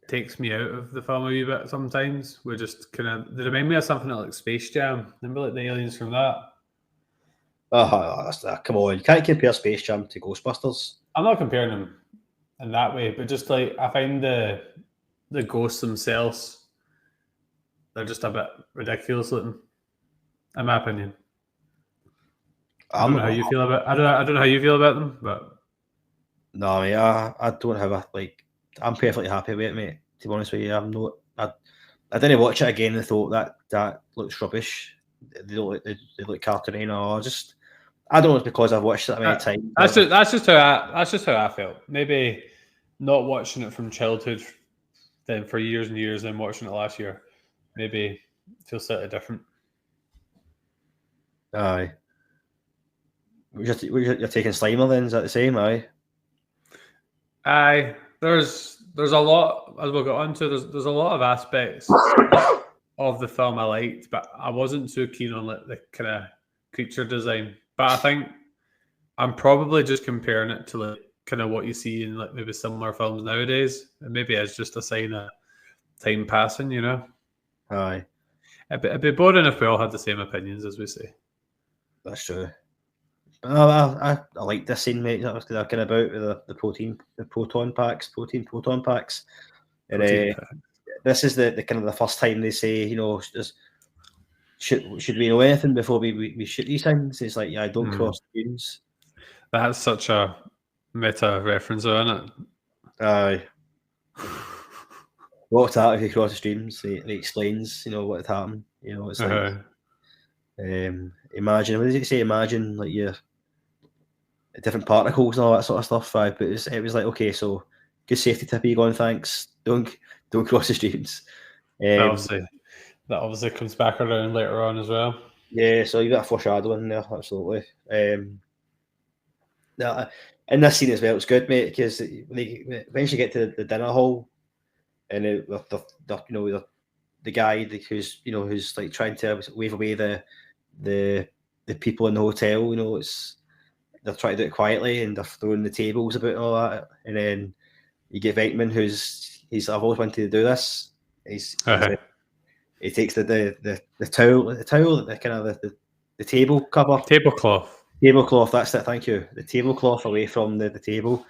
takes me out of the film a wee bit sometimes. We're just kind of, they remind me of something like Space Jam. Remember like the aliens from that? Come on, you can't compare Space Jam to Ghostbusters. I'm not comparing them in that way, but just like I find the ghosts themselves, they're just a bit ridiculous looking, in my opinion. I don't know how you feel about. I don't know how you feel about them, but no, mate, I don't have a like. I'm perfectly happy with it, mate. To be honest with you, I'm not. I didn't watch it again and thought that looks rubbish. They don't look, they look cartoony. No, just I don't know. It's because I've watched it that many times. That's just how I felt. Maybe not watching it from childhood, then for years and years, then watching it last year, maybe it feels slightly different. Aye. You're taking Slimer then? Is that the same? Aye. Aye. There's a lot, as we'll get on to, there's a lot of aspects of the film I liked, but I wasn't too keen on like the kind of creature design. But I think I'm probably just comparing it to like kind of what you see in like maybe similar films nowadays. And maybe it's just a sign of time passing, you know? Aye. It'd be boring if we all had the same opinions, as we say. That's true. I like this scene, mate. That was kind of about with the proton packs, and this is the kind of the first time they say, you know, should we know anything before we shoot these things? It's like, yeah, don't cross streams. That's such a meta reference, isn't it? Aye. What's that if you cross the streams? He explains, you know, what had happened. You know, it's like imagine. What did he say? Imagine like your different particles and all that sort of stuff. But it was like, okay, so good safety tip. Are you going? Thanks. Don't cross the streams. That obviously comes back around later on as well. Yeah, so you got a foreshadowing there, absolutely. Now, in this scene as well, it's good, mate, because when they eventually get to the dinner hall, and the guy who's like trying to wave away the people in the hotel, you know, they're trying to do it quietly and they're throwing the tables about and all that, and then you get Venkman, he's I've always wanted to do this. He takes the towel, the kind of the table cover, tablecloth. That's it. Thank you. The tablecloth away from the table.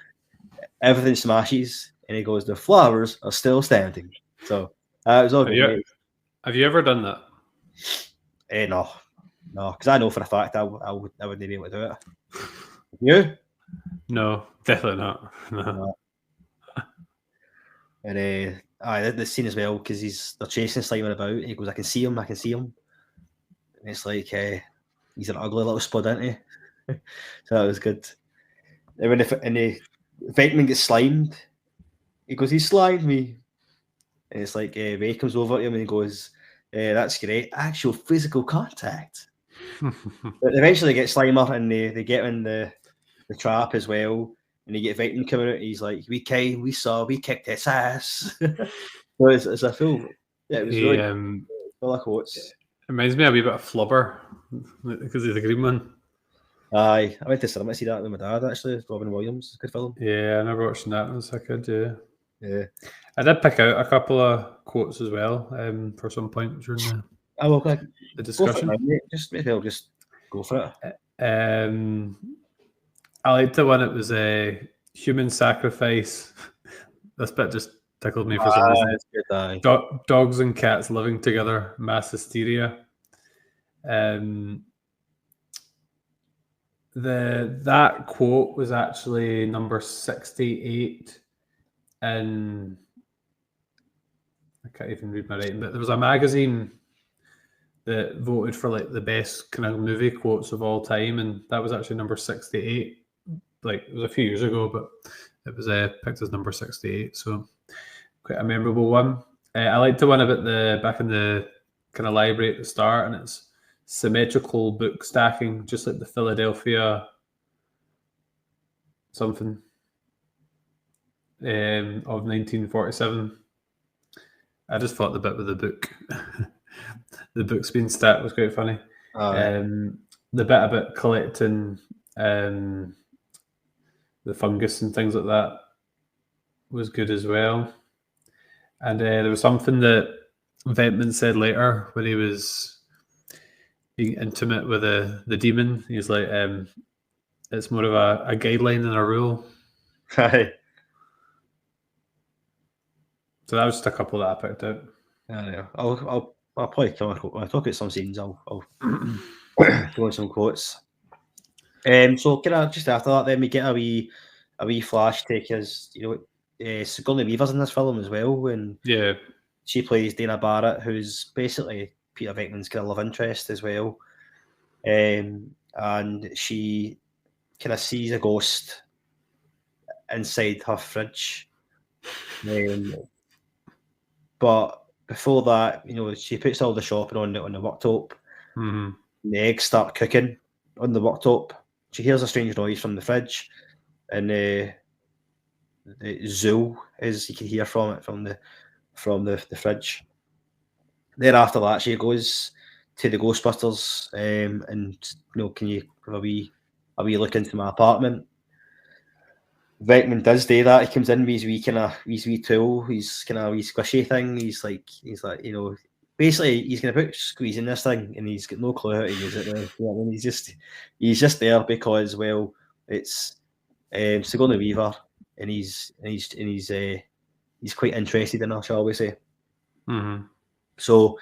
Everything smashes, and he goes, "The flowers are still standing." So it was all good. Have you ever done that? No, because I know for a fact I wouldn't be able to do it. You? No, definitely not. No. And the scene as well, because they're chasing Slimer about. He goes, I can see him. And it's like he's an ugly little spud, isn't he? So that was good. And when Venkman gets slimed, he goes, he slimed me. And it's like Ray comes over to him and he goes, that's great. Actual physical contact. But eventually they get Slimer and they get in the trap as well. And you get Venkman coming out, and he's like, we came, we saw, we kicked his ass. So it's a full, it was really full of quotes. It reminds me a wee bit of Flubber, because he's the green one. Aye, I went to cinema to see that with my dad, actually. Robin Williams, good film. Yeah, I never watched that as a kid, yeah. I did pick out a couple of quotes as well for some point during the discussion. Maybe I'll just go for it. I liked the one, it was a human sacrifice. This bit just tickled me for some reason. Dogs and cats living together, mass hysteria. That quote was actually number 68 and I can't even read my writing, but there was a magazine that voted for like the best kind of movie quotes of all time, and that was actually number 68. Like it was a few years ago, but it was picked as number 68, so quite a memorable one. I liked the one about back in the kind of library at the start, and it's symmetrical book stacking, just like the Philadelphia something of 1947. I just thought the bit with the book, the book's being stacked was quite funny. The bit about collecting the fungus and things like that was good as well. And there was something that Ventman said later when he was being intimate with the demon. He's like, it's more of a guideline than a rule. Aye. So that was just a couple that I picked out. I'll probably come when I talk about some scenes. I'll go on some quotes. So kind of just after that, then we get a wee flash take as Sigourney Weaver's in this film as well, and Yeah. she plays Dana Barrett, who's basically Peter Venkman's kind of love interest as well, and she kind of sees a ghost inside her fridge. But before that, she puts all the shopping on the worktop. Mm-hmm. The eggs start cooking on the worktop. She hears a strange noise from the fridge, and the Zool is you can hear from it from the fridge. Then after that, she goes to the Ghostbusters, and can you have a wee look into my apartment? Venkman does do that. He comes in with his wee tool, his kind of wee squishy thing. He's like, basically he's gonna put squeezing this thing, and he's got no clue how to use it. You know what I mean? He's just there because it's Sigourney Weaver, and he's quite interested in her, shall we say? Mm-hmm. So,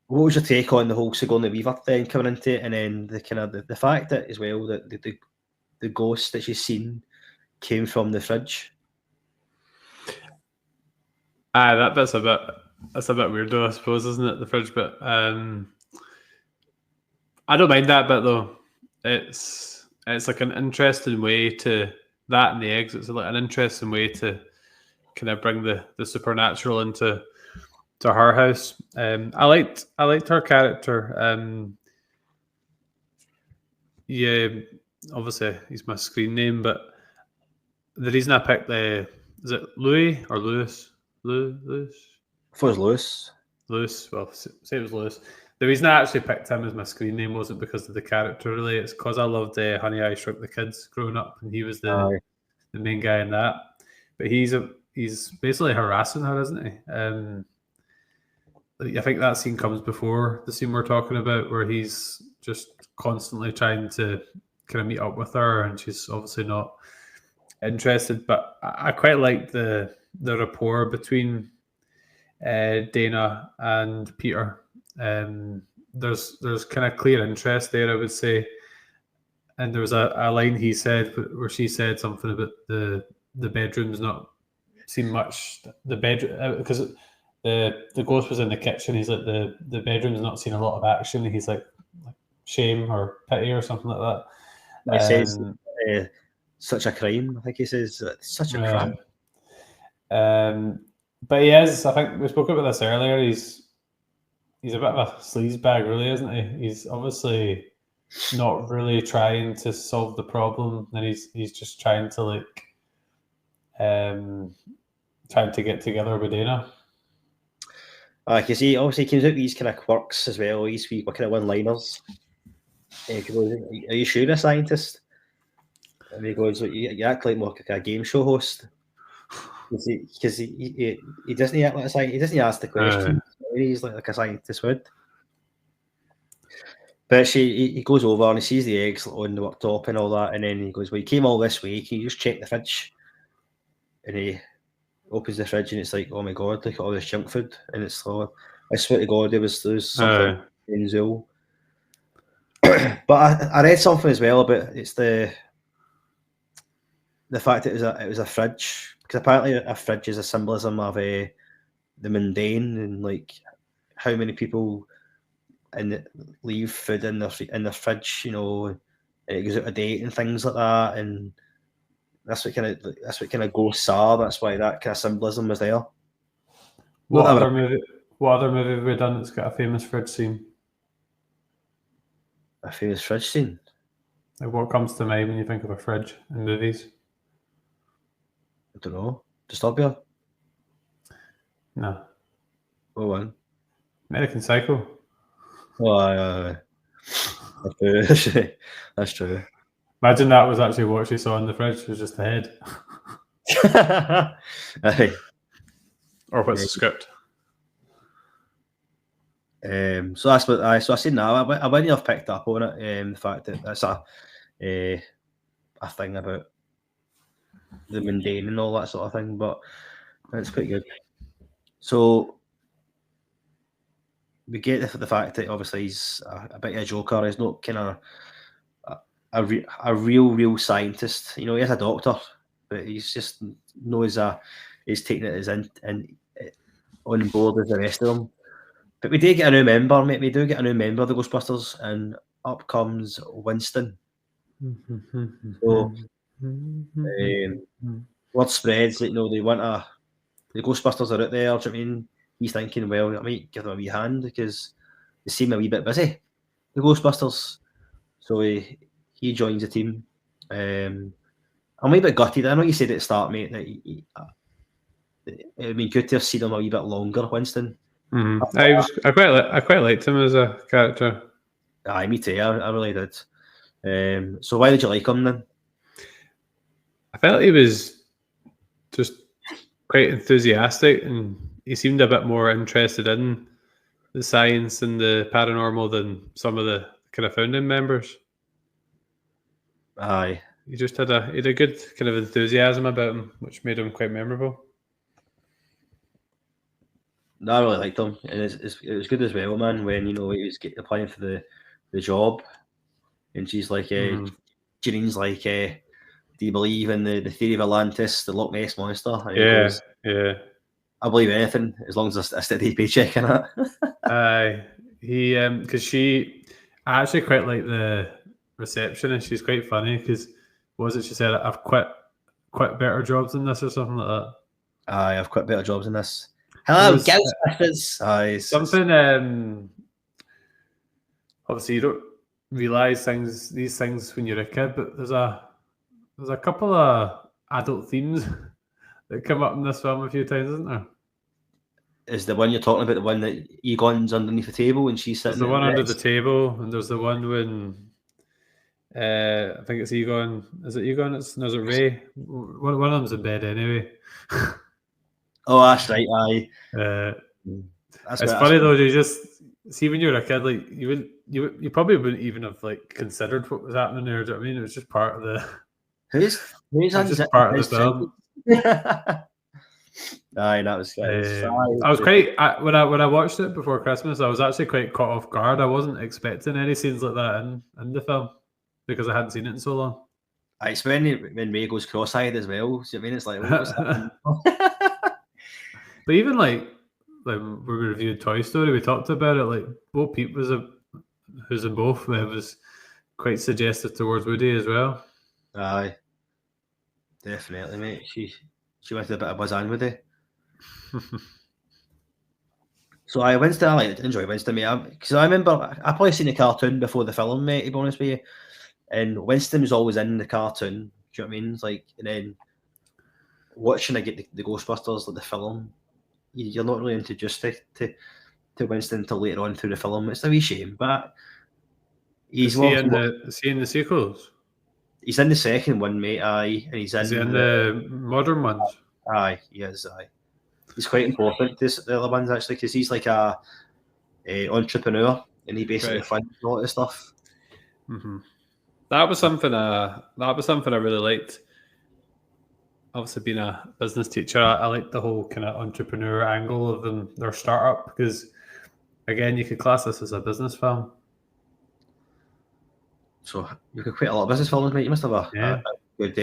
what was your take on the whole Sigourney Weaver thing coming into it, and then the kind of the fact that as well that the ghost that she's seen came from the fridge? That's a bit weird though, I suppose, isn't it? The fridge bit. I don't mind that bit though. It's like an interesting way to that and the eggs. It's like an interesting way to kind of bring the supernatural into her house. I liked her character. Yeah, obviously he's my screen name, but the reason I picked is it Louis or Lewis? Lewis? I thought it was Lewis. Lewis. Well, say it was Lewis. The reason I actually picked him as my screen name wasn't because of the character, really. It's because I loved Honey, I Shrunk the Kids growing up, and he was the main guy in that. But he's basically harassing her, isn't he? I think that scene comes before the scene we're talking about, where he's just constantly trying to kind of meet up with her, and she's obviously not interested. But I quite like the rapport between Dana and Peter. There's kind of clear interest there, I would say. And there was a line he said where she said something about the bedroom's not seen much. The bedroom, because the ghost was in the kitchen. He's like the bedroom's not seen a lot of action. He's like shame or pity or something like that. He says such a crime. I think he says such a crime. But he is. I think we spoke about this earlier. He's a bit of a sleazebag, really, isn't he? He's obviously not really trying to solve the problem, and he's just trying to trying to get together with Dana. You see, obviously, he comes out with these kind of quirks as well. These wee kind of one-liners. He goes, "Are you sure, a scientist?" And he goes, "You act like more like a game show host." Because he doesn't act like a scientist. He doesn't ask the questions. He's like a scientist would. But he goes over and he sees the eggs on the worktop and all that, and then he goes, "Well, you came all this way. Can you just check the fridge?" And he opens the fridge and it's like, "Oh my god, look at all this junk food!" And it's like, I swear to God, there was something in Zool. But I read something as well about it's the fact that it was a fridge, because apparently a fridge is a symbolism of the mundane, and like how many people leave food in their fridge, and it goes out of date and things like that, and that's what kind of ghosts are. That's why that kind of symbolism was there. What other movie have we done that's got a famous fridge scene? A famous fridge scene? Like, what comes to mind when you think of a fridge in movies? I don't know. Dystopia? No. Oh, one. American Psycho. Oh, that's true. That's true. Imagine that was actually what she saw in the fridge, was just the head. Aye. Or what's the script? So that's what I seen that. I wouldn't have picked up on it. The fact that that's a thing about the mundane and all that sort of thing, but it's quite good. So we get the fact that obviously he's a bit of a joker. He's not kind of a real scientist. You know, he's a doctor, but he's just knows he's taking it as in on board as the rest of them. But we do get a new member, mate. We do get a new member of the Ghostbusters, and up comes Winston. So word spreads that they want the Ghostbusters are out there. Do you know what I mean? He's thinking, well, I might give them a wee hand because they seem a wee bit busy, the Ghostbusters. So he joins the team. I'm a wee bit gutted. I know you said at the start, mate, that it would be good to have seen him a wee bit longer, Winston. I quite liked him as a character. Aye, me too. I really did. So why did you like him then? I felt he was just quite enthusiastic, and he seemed a bit more interested in the science and the paranormal than some of the kind of founding members. Aye. He just had a good kind of enthusiasm about him, which made him quite memorable. No, I really liked him, and it was good as well, man. When he was applying for the job, and she's like, Janine's like, do you believe in the theory of Atlantis, the Loch Ness monster? And he goes, yeah. I believe anything as long as a steady paycheck in it. Aye, he because I actually quite like the receptionist. She's quite funny because what was it she said? I've quit better jobs than this or something like that. Aye, I've quit better jobs than this. Hello, Ghostbusters. Aye, something. Obviously, you don't realise these things when you're a kid, but there's a couple of adult themes that come up in this film a few times, isn't there? Is the one you're talking about the one that Egon's underneath the table and she's sitting? There's the one under the table, and there's the one when I think it's Egon. Is it Egon? No, is it Ray? One of them's in bed anyway. Oh, that's right. Aye. It's funny though. You just see when you're a kid, like you probably wouldn't even have like considered what was happening there. Do you know what I mean? It was just part of the. Who's just part of the film. Aye, that was. I was quite when I watched it before Christmas. I was actually quite caught off guard. I wasn't expecting any scenes like that in the film because I hadn't seen it in so long. It's when Ray goes cross-eyed as well. So I mean, it's like. But even like when we reviewed Toy Story, we talked about it. Like Bo Peep who's in both. It was quite suggestive towards Woody as well. Aye, definitely, mate. She went a bit of buzz on Woody. So I enjoy Winston, mate. Because I remember I probably seen the cartoon before the film, mate. To be honest with you, and Winston was always in the cartoon. Do you know what I mean? It's like, and then watching the Ghostbusters, like the film, you're not really introduced to Winston until later on through the film. It's a wee shame, but is he in the sequels? He's in the second one, mate. Aye, and he's in the modern ones. Aye, he is. Aye, he's quite important to the other ones actually because he's like a entrepreneur and he basically funds a lot of stuff. Mm-hmm. That was something I really liked. Obviously, being a business teacher, I like the whole kind of entrepreneur angle of their startup because, again, you could class this as a business film. So you could create a lot of business films, mate. You must have a good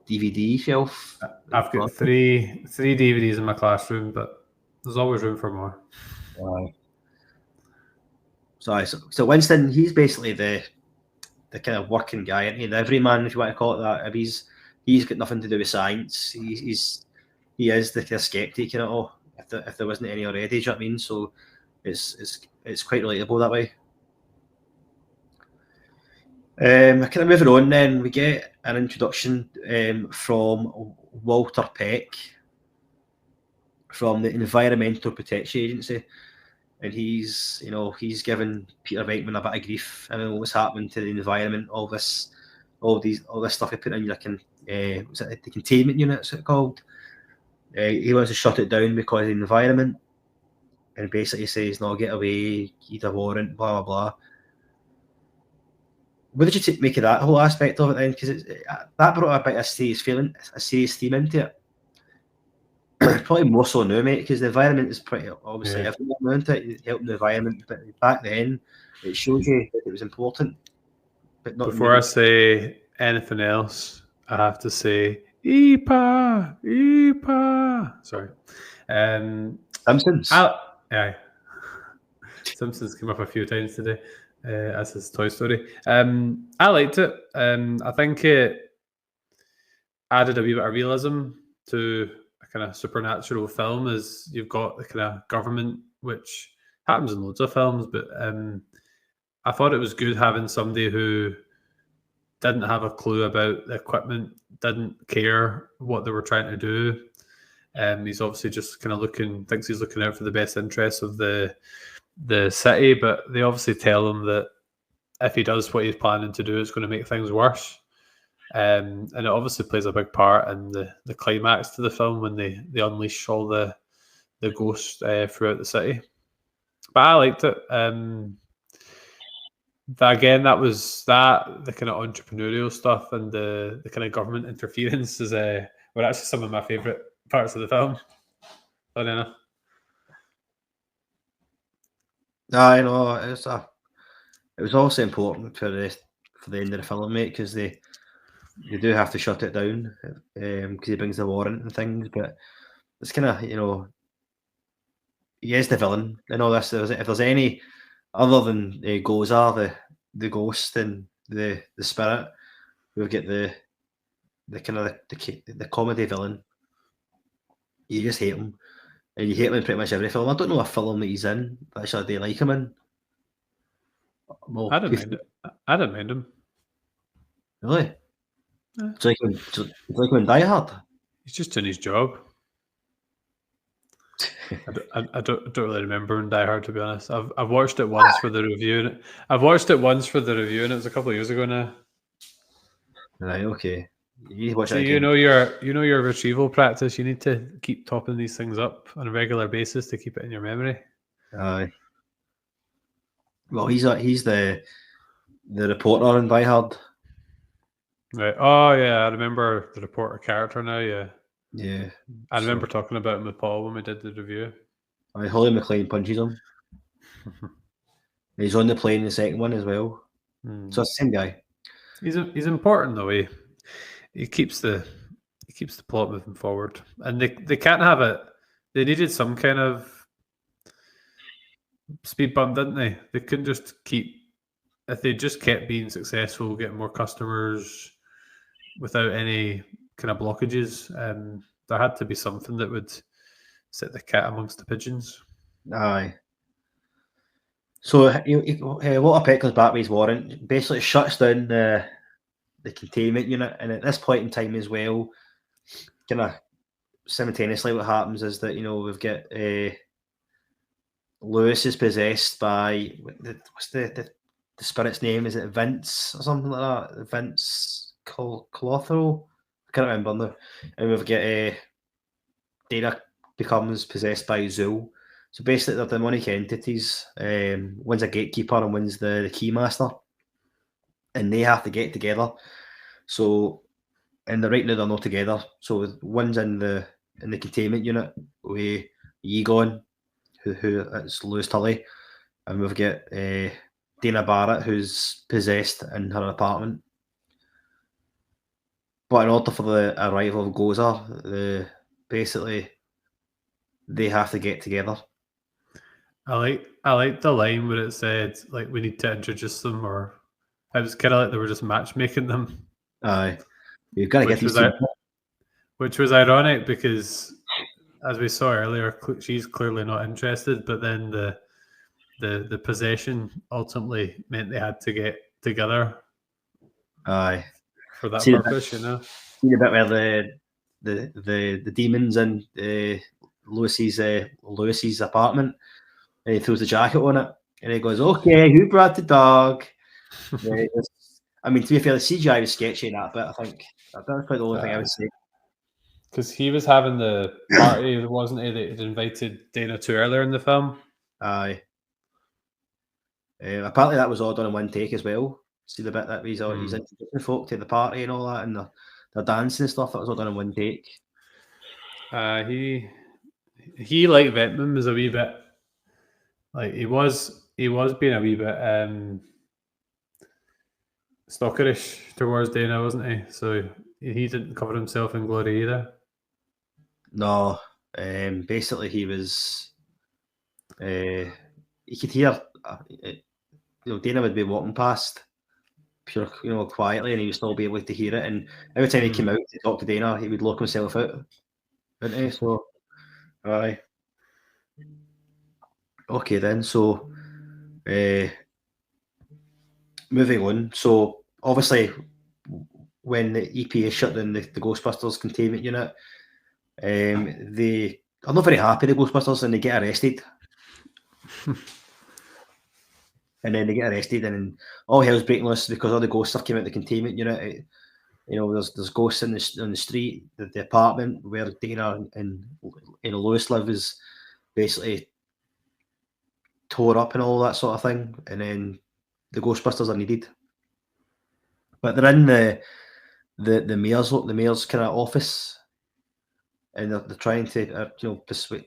DVD shelf. I've got three DVDs in my classroom, but there's always room for more. Wow. So Winston, he's basically the kind of working guy, isn't he? The everyman, if you want to call it that. If he's got nothing to do with science. He is the kind of skeptic in it all. If there wasn't any already, do you know what I mean? So it's quite relatable that way. Kind of moving on then, we get an introduction from Walter Peck from the Environmental Protection Agency, and he's given Peter Venkman a bit of grief. I mean, what's happening to the environment? All this stuff he put in was it the containment unit? It's called. He wants to shut it down because of the environment, and basically says, "No, get away. You need a warrant." Blah blah blah. What did you make of that whole aspect of it then? Because that brought a bit of a serious theme into it. Probably more so now, mate, because the environment is pretty obviously everyone around it, helping the environment. But back then, it shows you that it was important. But not Before I say anything else, I have to say Eepa, Eepa. Sorry. Simpsons. Simpsons came up a few times today, as his Toy Story. I liked it. I think it added a wee bit of realism to a kind of supernatural film, as you've got the kind of government, which happens in loads of films, but I thought it was good having somebody who didn't have a clue about the equipment, didn't care what they were trying to do. He's obviously just kind of thinks he's looking out for the best interests of the city, but they obviously tell him that if he does what he's planning to do, it's going to make things worse. And it obviously plays a big part in the climax to the film when they unleash all the ghosts throughout the city. But I liked it. Again, the kind of entrepreneurial stuff and the kind of government interference were actually some of my favourite parts of the film. I don't know. I know it was also important for the end of the film, mate, because they do have to shut it down because he brings the warrant and things. But it's kind of he is the villain in all this. If there's any other than Gozer, the ghost and the spirit, we'll get the kind of the comedy villain. You just hate him, and you hate him in pretty much every film. I don't know a film that he's in that actually I do like him in. Well, I didn't mind him. Really? Yeah. Do you like him in Die Hard? He's just doing his job. I don't really remember in Die Hard, to be honest. I've watched it once for the review. And it was a couple of years ago now. Right. Okay. You know your retrieval practice. You need to keep topping these things up on a regular basis to keep it in your memory. Aye. Well, he's the reporter in Die Hard. Right. Oh yeah, I remember the reporter character now. Yeah. Yeah. I remember talking about him with Paul when we did the review. Holly McClane punches him. He's on the plane in the second one as well. So it's the same guy. He's important though. He keeps the plot moving forward, and they can't have it. They needed some kind of speed bump, didn't they? They couldn't just if they just kept being successful, getting more customers without any kind of blockages. There had to be something that would set the cat amongst the pigeons. Aye. So Walter Peck comes back with his warrant, basically shuts down the containment unit, and at this point in time as well, kind of simultaneously what happens is that we've got Lewis is possessed by what's the spirit's name? Is it Vince or something like that? Vince Colothero? I can't remember now. And we've got Dana becomes possessed by Zool. So basically, they're demonic entities. One's a gatekeeper and one's the keymaster, and they have to get together. So, and right now they're not together. So one's in the containment unit with Egon, who it's Lewis Tully, and we've got Dana Barrett, who's possessed in her apartment. But in order for the arrival of Gozer, basically they have to get together. I like the line where it said like we need to introduce them, or it was kind of like they were just matchmaking them. Aye, you've got to get these. Which was ironic because, as we saw earlier, she's clearly not interested. But then the possession ultimately meant they had to get together. Aye. for that See the purpose, you know. See the bit where the demons in Lewis's apartment, and he throws the jacket on it, and he goes, "Okay, who brought the dog?" I mean, to be fair, the CGI was sketchy in that bit. I think that was probably the only thing I would say. Because he was having the party, wasn't he? That had invited Dana to earlier in the film. Aye. Apparently, that was all done in one take as well. See the bit that he's introducing folk to the party and all that, and the dancing and stuff. That was all done in one take. He like Venkman was a wee bit like he was being a wee bit stalkerish towards Dana, wasn't he? So he didn't cover himself in glory either. No, basically he was. You could hear, Dana would be walking past, pure, quietly, and he would still be able to hear it. And every time he came out to talk to Dana, he would lock himself out, wouldn't he? So, aye. Okay then. So, moving on. So, obviously, when the EPA shut down the Ghostbusters containment unit, they are not very happy, the Ghostbusters, and they get arrested. And then they get arrested, and all hell's breaking loose because all the ghosts have came out of the containment unit. There's ghosts on the street. The apartment where Dana and Lois live is basically tore up and all that sort of thing. And then the Ghostbusters are needed, but they're in the mayor's kind of office, and they're trying to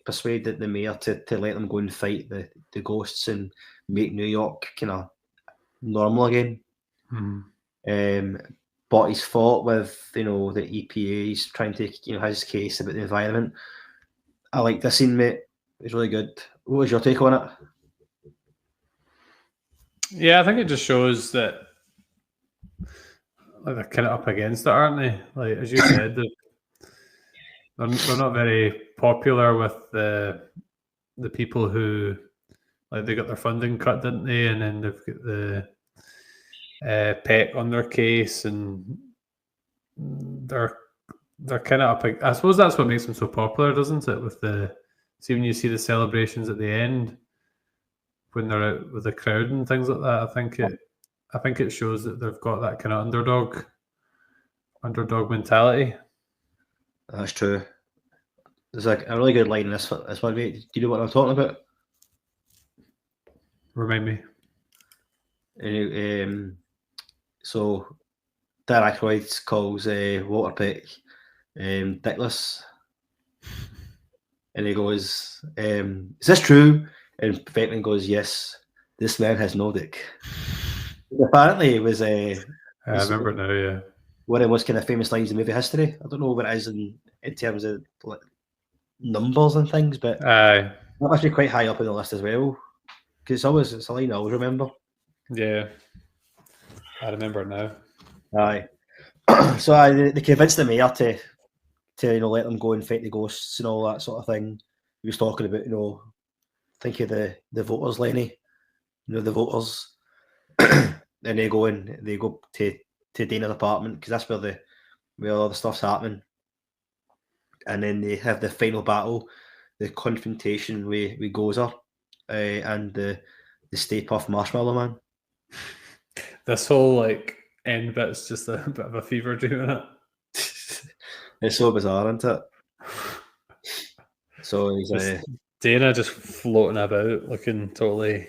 persuade the mayor to let them go and fight the ghosts and make New York kind of normal again. But he's fought with the EPA. He's trying to his case about the environment. I like this scene, mate. It's really good. What was your take on it? Yeah, I think it just shows that they're kind of up against it, aren't they? Like as you said, they're not very popular with the people who they got their funding cut, didn't they? And then they've got the PEC on their case, and they're kind of up. I suppose that's what makes them so popular, doesn't it? With see when you see the celebrations at the end when they're out with the crowd and things like that. I think it shows that they've got that kind of underdog mentality. That's true. There's a really good line in this one, mate. Do you know what I'm talking about? Remind me. So Dan Aykroyd calls Walter Peck dickless, and he goes, "Is this true?" And Beckman goes, "Yes, this man has no dick." Apparently, it was I remember it now. Yeah, one of the most kind of famous lines in movie history. I don't know what it is in terms of numbers and things, but that must be quite high up on the list as well. Because it's a line I always remember. Yeah, I remember it now. Aye. So they convinced the mayor to let them go and fight the ghosts and all that sort of thing. He was talking about think of the voters, Lenny. The voters, and they go to Dana's apartment because that's where all the stuff's happening. And then they have the final battle, the confrontation with Gozer and the Stay Puft Marshmallow Man. This whole end bit's just a bit of a fever dream, isn't it? It's so bizarre, isn't it? So he's Dana just floating about, looking totally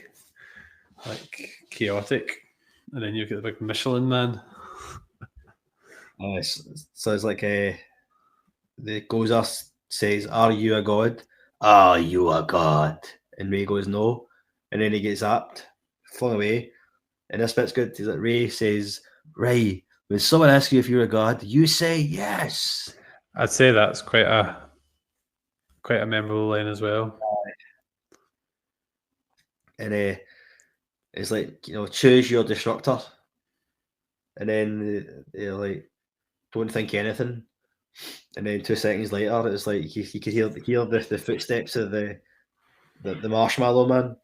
chaotic, and then you get the big Michelin Man. So it's like the Gozer says, "Are you a god? Are you a god?" And Ray goes, "No," and then he gets zapped, flung away. And this bit's good. He's like, Ray says, "Ray, when someone asks you if you're a god, you say yes." I'd say that's quite a memorable line as well. And it's like, choose your destructor. And then they're like, don't think anything. And then 2 seconds later, it's like you could hear the footsteps of the Marshmallow Man.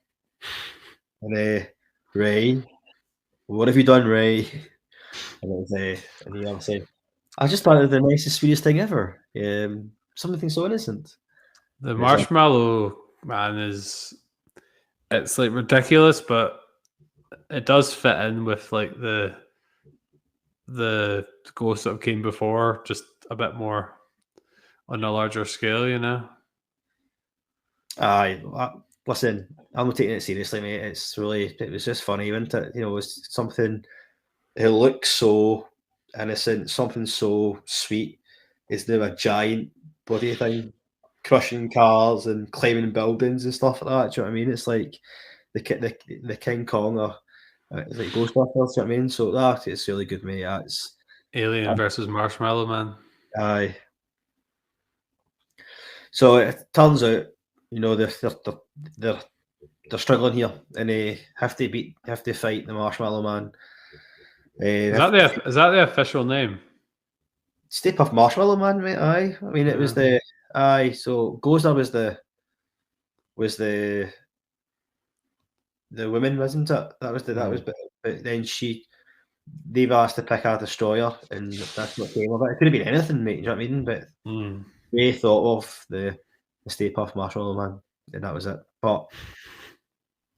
And Ray, what have you done, Ray? And he obviously, I just thought it was the nicest, sweetest thing ever. Something so innocent. The It's like, marshmallow man it's like ridiculous, but it does fit in with like the ghosts that came before, just a bit more on a larger scale, you know. listen, I'm not taking it seriously, mate. It was just funny, wasn't it? You know, it's something. It looks so innocent, something so sweet. Is there a giant bloody thing crushing cars and climbing buildings and stuff like that? Do you know what I mean? It's like the King Kong or it's like Ghostbusters. Do you know what I mean? So that it's really good, mate. Alien versus Marshmallow Man. Aye. So it turns out, you know, they're struggling here, and they have to fight the Marshmallow Man. Is that the official name? Stay Puft Marshmallow Man, mate. Aye, I mean it was the aye. So Gozer was the woman, wasn't it? That was but then they've asked to pick a destroyer, and that's what came of it. It could have been anything, mate. Do you know what I mean? But they thought of the Stay Puft Marshmallow Man, and that was it. But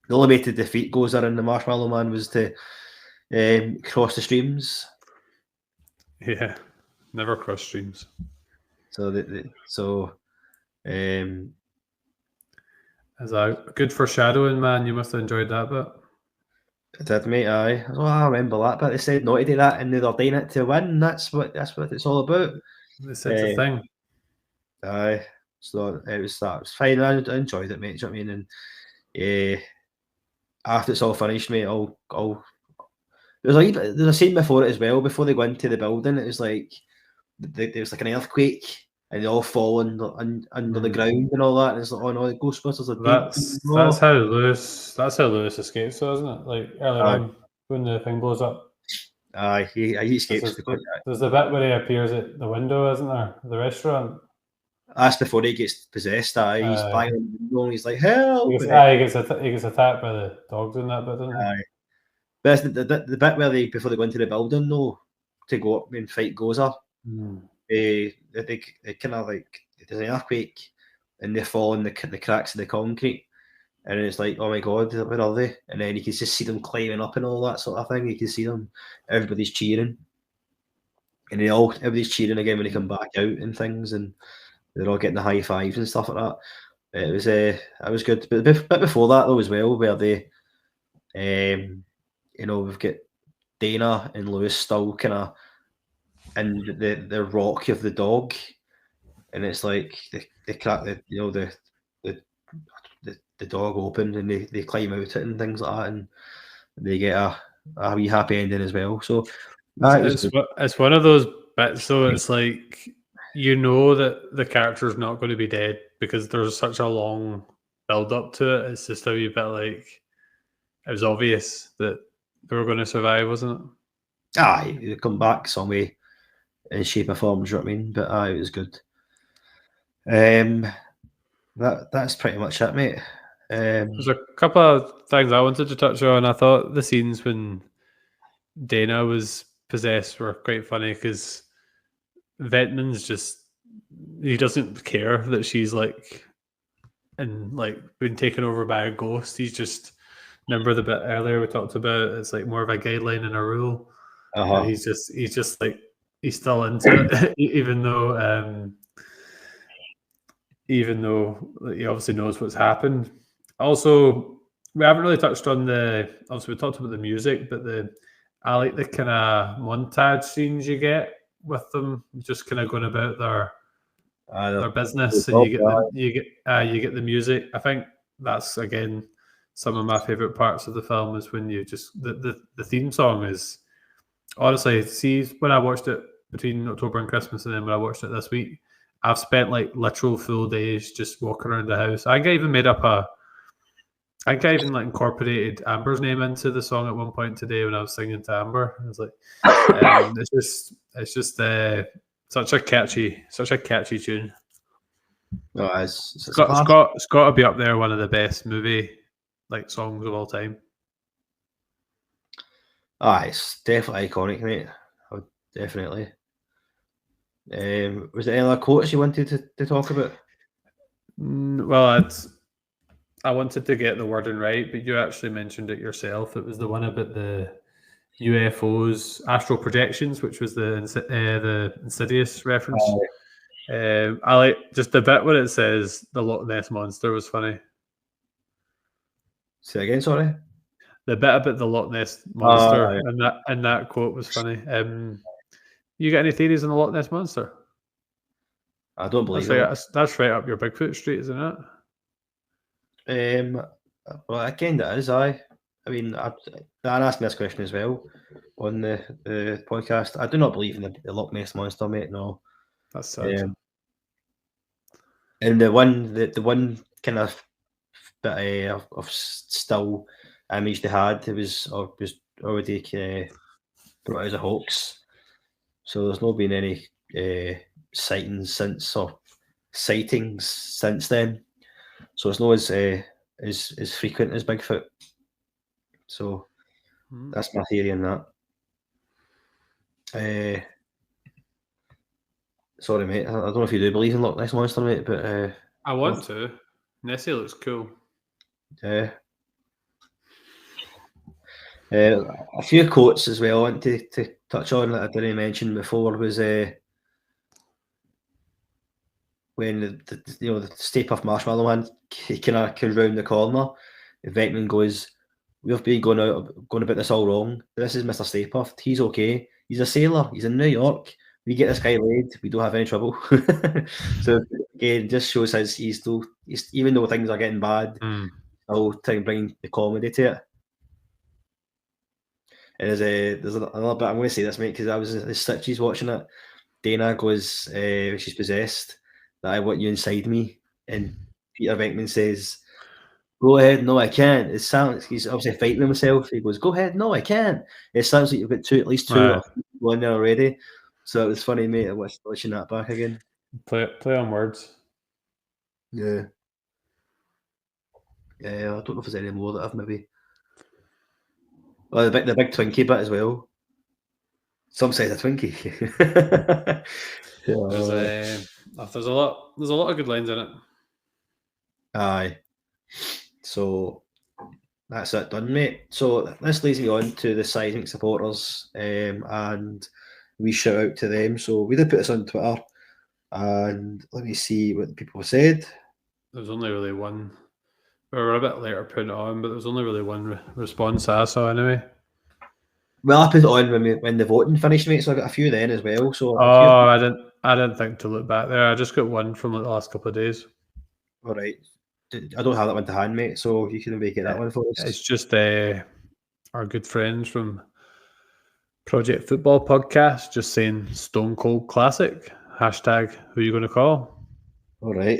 the only way to defeat Gozer and the Marshmallow Man was to cross the streams. Yeah, never cross streams. So as a good foreshadowing, man, you must have enjoyed that bit. I did, mate. Aye. Oh, I remember that, but they said not to do that, and they're doing it to win. That's what it's all about. It's a thing. Aye. So that was fine. I enjoyed it, mate. Do you know what I mean? And after it's all finished, mate, there's a scene before it as well. Before they go into the building, it was like there was like an earthquake, and they all falling under the ground and all that. And it's like, oh no, the Ghostbusters are dead. That's how Lewis escapes, though, isn't it? Like earlier on when the thing blows up. Aye, he escapes. There's the bit where he appears at the window, isn't there? The restaurant. That's before he gets possessed. He's banging on the window and he's like, help! He gets attacked by the dogs in that bit, doesn't he? Aye. But the bit where before they go into the building, though, to go up and fight Gozer, they kind of like, there's an earthquake and they fall in the cracks of the concrete. And it's like, oh my God, where are they? And then you can just see them climbing up and all that sort of thing. You can see them, everybody's cheering. And everybody's cheering again when they come back out and things. And they're all getting the high fives and stuff like that. It was good. But a bit before that though as well, where they, you know, we've got Dana and Lewis still kind of in the rock of the dog, and it's like they crack the dog open and they climb out it and things like that, and they get a wee happy ending as well. So it's one of those bits. So it's like, you know that the character's not going to be dead because there's such a long build up to it. It's just a wee bit like, it was obvious that they were going to survive, wasn't it? Aye, they come back some way in shape or form, do you know what I mean? But it was good. That's pretty much it, mate. There's a couple of things I wanted to touch on. I thought the scenes when Dana was possessed were quite funny because Vetman's he doesn't care that she's like been taken over by a ghost. He's just, remember the bit earlier we talked about, it's like more of a guideline and a rule. And he's just like, he's still into it, even though he obviously knows what's happened. Also, we haven't really touched on obviously we talked about the music, but I like the kind of montage scenes you get with them, just kind of going about their business, and you get the music. I think that's again some of my favorite parts of the film is when you just the theme song is, honestly, see, when I watched it between October and Christmas, and then when I watched it this week, I've spent like literal full days just walking around the house. I even incorporated Amber's name into the song at one point today when I was singing to Amber. I was like, it's just such a catchy tune. No, it's got to be up there, one of the best movie like songs of all time. It's definitely iconic, mate. definitely. Was there any other quotes you wanted to talk about? Well, I wanted to get the wording right, but you actually mentioned it yourself. It was the one about the UFOs, astral projections, which was the Insidious reference. I like just the bit where it says the Loch Ness monster was funny. Say again, sorry. The bit about the Loch Ness monster yeah. and that quote was funny. You got any theories on the Loch Ness monster? I don't believe That's right up your Bigfoot street, isn't it? Well, again, that is I mean, Dan asked me this question as well on the podcast. I do not believe in the Loch Ness monster, mate. No. That's sad. And the one kind of bit of still image they had, it was already brought out as a hoax. So there's not been any sightings since then. So it's not as frequent as Bigfoot. So that's my theory on that. Sorry, mate. I don't know if you do believe in Loch Ness monster, mate, but I want to. Nessie looks cool. Yeah. A few quotes as well I want to touch on that I didn't mention before was when the Stay Puft Marshmallow Man he kind of comes round the corner. Venkman goes, "We've been going about this all wrong. This is Mr. Stay Puft. He's okay. He's a sailor. He's in New York. We get this guy laid. We don't have any trouble." So again, just shows he's even though things are getting bad, still trying to bring the comedy to it. And there's another bit, I'm going to say this, mate, because I was in Stitches watching it. Dana goes, she's possessed, that I want you inside me. And Peter Venkman says, "Go ahead, no, I can't." It sounds, he's obviously fighting with himself. He goes, "Go ahead, no, I can't." It sounds like you've got at least two on there already. So it was funny, mate. I was watching that back again. Play on words. Yeah. Yeah, I don't know if there's any more that I've maybe. Well, the big Twinkie bit as well. Some say a Twinkie. There's a lot of good lines in it. Aye. So that's it done, mate. So this leads me on to the Seismic supporters, and we shout out to them. So we did put this on Twitter, and let me see what the people have said. There's only really one. We were a bit later putting it on, but there was only really one response I saw anyway. Well, I put it on when the voting finished, mate. So I got a few then as well. So I didn't think to look back there. I just got one from the last couple of days. All right. I don't have that one to hand, mate. So you can maybe get that one for us. It's just our good friends from Project Football Podcast just saying Stone Cold Classic. Hashtag who you going to call? All right.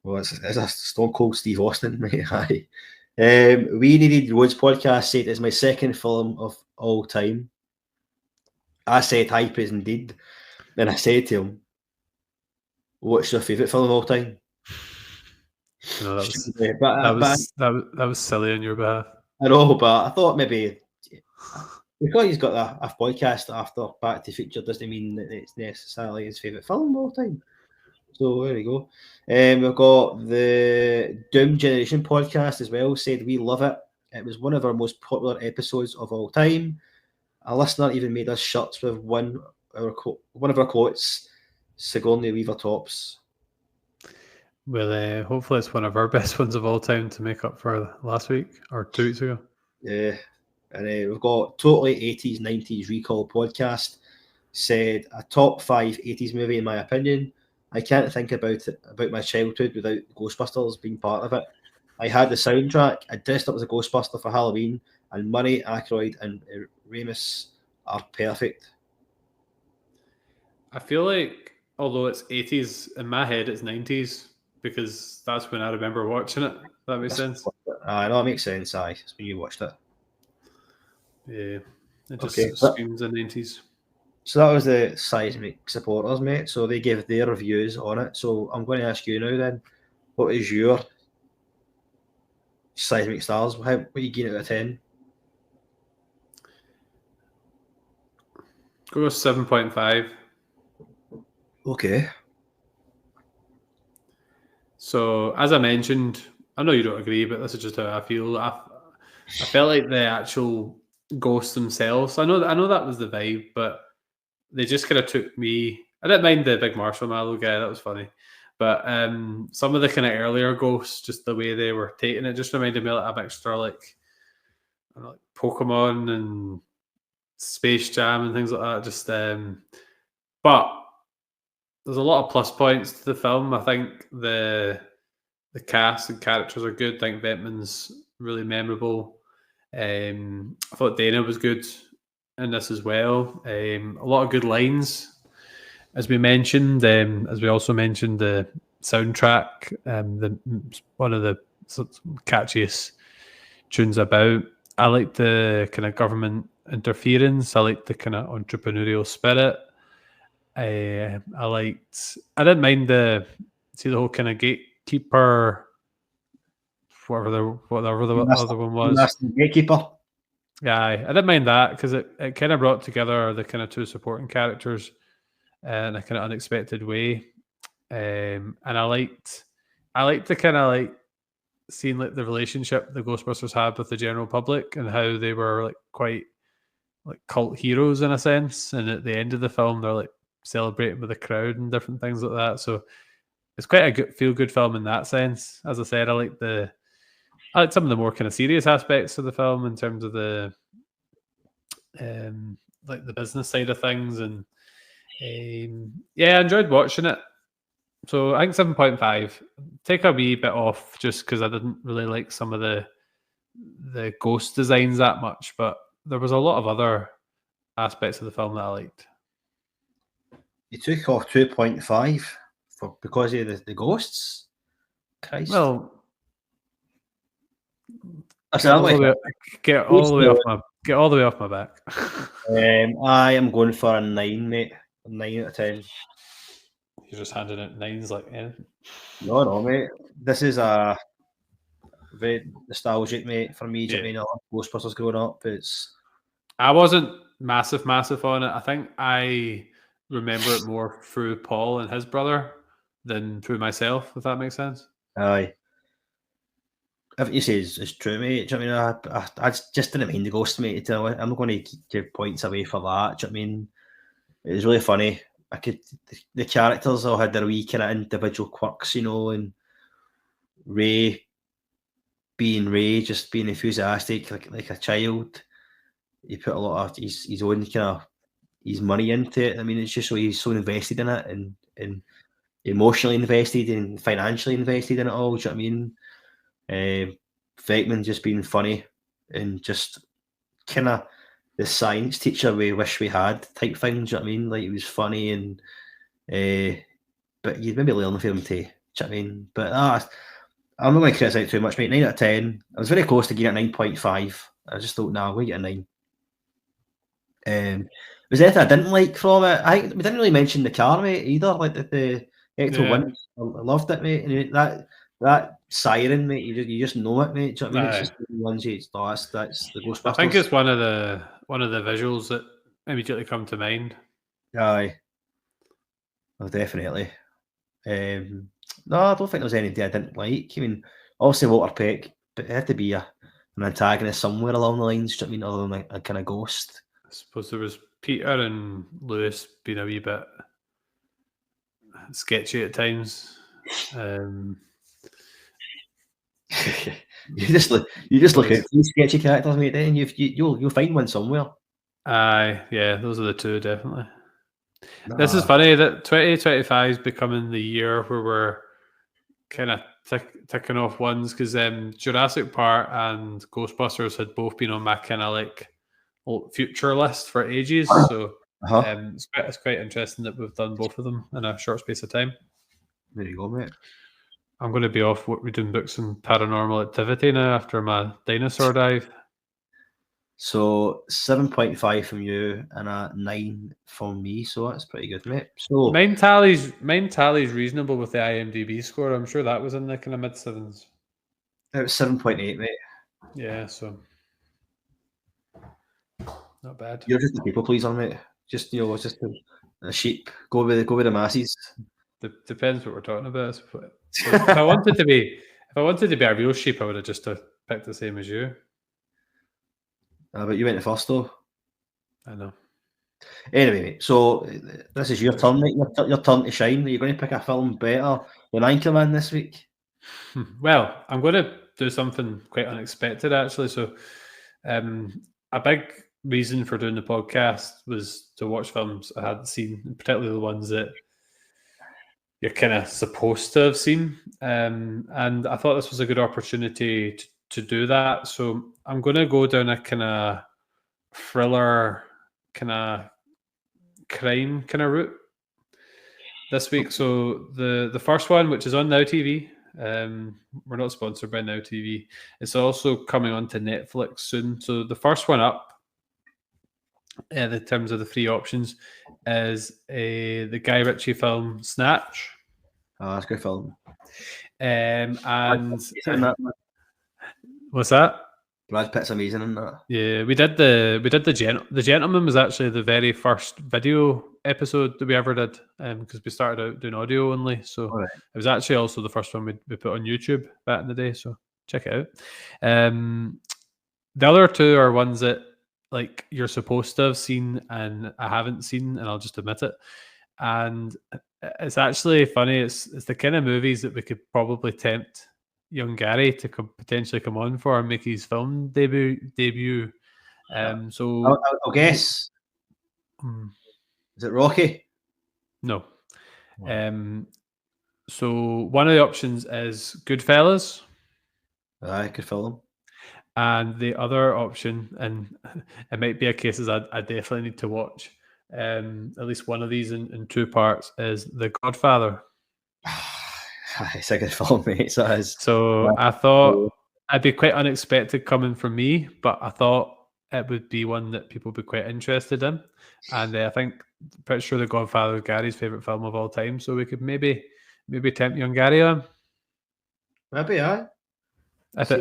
Well, it's a Stone Cold Steve Austin, mate. Hi. We Needed Roads podcast said it's my second film of all time. I said hype is indeed. Then I said to him, "What's your favourite film of all time?" No, that was silly on your behalf. I know, but I thought maybe because he's got a podcast after Back to the Future doesn't mean that it's necessarily his favourite film of all time. So there we go. We've got the Doom Generation podcast as well. Said we love it. It was one of our most popular episodes of all time. A listener even made us shirts with one of our quotes, Sigourney Weaver tops. Well, hopefully it's one of our best ones of all time to make up for last week or 2 weeks ago. Yeah. And we've got Totally 80s, 90s Recall podcast. Said a top 5 80s movie in my opinion. I can't think about my childhood without Ghostbusters being part of it. I had the soundtrack. I dressed up as a Ghostbuster for Halloween, and Murray, Aykroyd, and Ramis are perfect. I feel like, although it's 80s, in my head it's 90s because that's when I remember watching it. That makes sense. I know, it makes sense. Aye, it's when you watched it. Yeah, it just screams the 90s. So that was the Seismic supporters, mate. So they gave their reviews on it. So I'm going to ask you now then, what is your Seismic stars? What are you giving it out of 10? Go with 7.5. Okay. So, as I mentioned, I know you don't agree, but this is just how I feel. I felt like the actual ghosts themselves. I know that was the vibe, but they just kind of took me. I didn't mind the big marshmallow guy; that was funny. But some of the kind of earlier ghosts, just the way they were taking it, just reminded me like a mixture like, I don't know, like Pokemon and Space Jam and things like that. Just but there's a lot of plus points to the film. I think the cast and characters are good. I think Venkman's really memorable. I thought Dana was good in this as well. A lot of good lines, as we mentioned. As we also mentioned, the soundtrack, the one of the catchiest tunes about. I like the kind of government interference. I like the kind of entrepreneurial spirit. I didn't mind the whole kind of gatekeeper, whatever the other one was. Master Gatekeeper. Yeah, I didn't mind that because it kind of brought together the kind of two supporting characters in a kind of unexpected way. And I liked the kind of like seeing like the relationship the Ghostbusters had with the general public and how they were like quite like cult heroes in a sense. And at the end of the film, they're like celebrating with the crowd and different things like that. So it's quite a good feel good film in that sense. As I said, I like some of the more kind of serious aspects of the film in terms of the like the business side of things, and yeah, I enjoyed watching it. So I think 7.5. Take a wee bit off just because I didn't really like some of the ghost designs that much, but there was a lot of other aspects of the film that I liked. You took off 2.5 because of the ghosts. Christ. Well, get all the way off my back. I am going for a 9, mate. A 9 out of 10. You're just handing out 9s like anything. No, mate. This is a very nostalgic, mate, for me. Yeah. I mean, Ghostbusters growing up. I wasn't massive on it. I think I remember it more through Paul and his brother than through myself, if that makes sense. Aye. Everything you say is true, mate. Do you know what I mean? I just didn't mind the ghost, mate. I'm not going to give points away for that. Do you know what I mean? It was really funny. The characters all had their wee kind of individual quirks, you know, and Ray, just being enthusiastic like a child. He put a lot of his own kind of his money into it. I mean, it's just so he's so invested in it and emotionally invested and financially invested in it all. Do you know what I mean? Venkman just being funny and just kind of the science teacher we wish we had type thing. Do you know what I mean? Like, he was funny and but you'd maybe learn from him too. Do you know what I mean? But I'm not going to criticise it too much, mate. 9 out of 10. I was very close to getting a 9.5. I just thought, nah, we'll get a 9. Was there anything I didn't like from it? I think we didn't really mention the car, mate, either. Like the actual one. I loved it, mate. And that siren, mate, you just know it, mate. Do you know what I mean? It's just the ones that's the Ghostbusters. I think it's one of the visuals that immediately come to mind. Aye. Oh, definitely. No, I don't think there was anything I didn't like. I mean, obviously Walter Peck, but it had to be an antagonist somewhere along the lines. Do you know what I mean? Other than a kind of ghost. I suppose there was Peter and Lewis being a wee bit sketchy at times. you just look at these sketchy characters, mate. Then you'll find one somewhere. Aye, yeah, those are the two definitely. Nah. This is funny that 2025 is becoming the year where we're kind of ticking off ones because Jurassic Park and Ghostbusters had both been on my kind of like future list for ages. So it's quite interesting that we've done both of them in a short space of time. There you go, mate. I'm going to be off reading books on paranormal activity now after my dinosaur dive. So 7.5 from you and a 9 from me. So that's pretty good, mate. So mine tally's reasonable with the IMDb score. I'm sure that was in the kind of mid-7s. It was 7.8, mate. Yeah, so not bad. You're just a people pleaser, mate. Just just a sheep. Go with the masses. Depends what we're talking about. If I wanted to be a real sheep, I would have just picked the same as you. But you went first though. I know. Anyway, mate, so this is your turn, mate. Your turn to shine. You're going to pick a film better than Anchorman this week. Well, I'm going to do something quite unexpected, actually. So, a big reason for doing the podcast was to watch films I hadn't seen, particularly the ones that you're kind of supposed to have seen. And I thought this was a good opportunity to do that. So, I'm going to go down a kind of thriller, kind of crime kind of route this week. So the first one, which is on Now TV, we're not sponsored by Now TV. It's also coming onto Netflix soon. So the first one up, in terms of the three options, is the Guy Ritchie film Snatch. Oh, that's a good film. And what's that? Brad Pitt's amazing in that. Yeah, we did the Gentleman was actually the very first video episode that we ever did, because we started out doing audio only. So Right. it was actually also the first one we put on YouTube back in the day. So check it out. The other two are ones that like you're supposed to have seen and I haven't seen, and I'll just admit it. And it's actually funny. It's the kind of movies that we could probably tempt young Gary to potentially come on for and make his film debut. So I'll guess. Is it Rocky? No. So one of the options is Goodfellas. Aye, good film. And the other option, and it might be a case as I definitely need to watch at least one of these in two parts, is The Godfather. It's a good film, mate. So I thought it'd be quite unexpected coming from me, but I thought it would be one that people would be quite interested in. And I think, pretty sure The Godfather is Gary's favourite film of all time, so we could maybe tempt young Gary on. Maybe, aye. If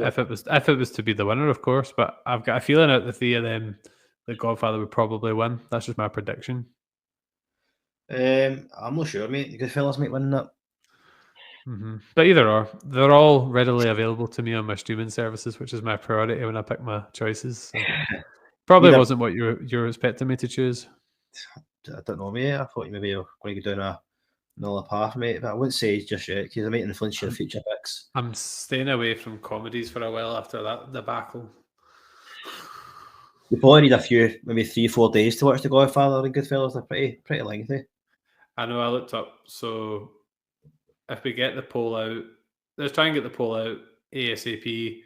it was to be the winner, of course, but I've got a feeling out the three of them, The Godfather would probably win. That's just my prediction. I'm not sure, mate. The Goodfellas might win that. Mm-hmm. But either or, they're all readily available to me on my streaming services, which is my priority when I pick my choices. So probably wasn't what you're expecting me to choose. I don't know, mate. I thought you maybe were going to go down another path, mate. But I wouldn't say just yet because I might influence your future picks. I'm staying away from comedies for a while after that debacle. You probably need a few, maybe 3-4 days to watch The Godfather and Goodfellas. They're pretty lengthy. I know. I looked up. So if we get the poll out, let's try and get the poll out ASAP,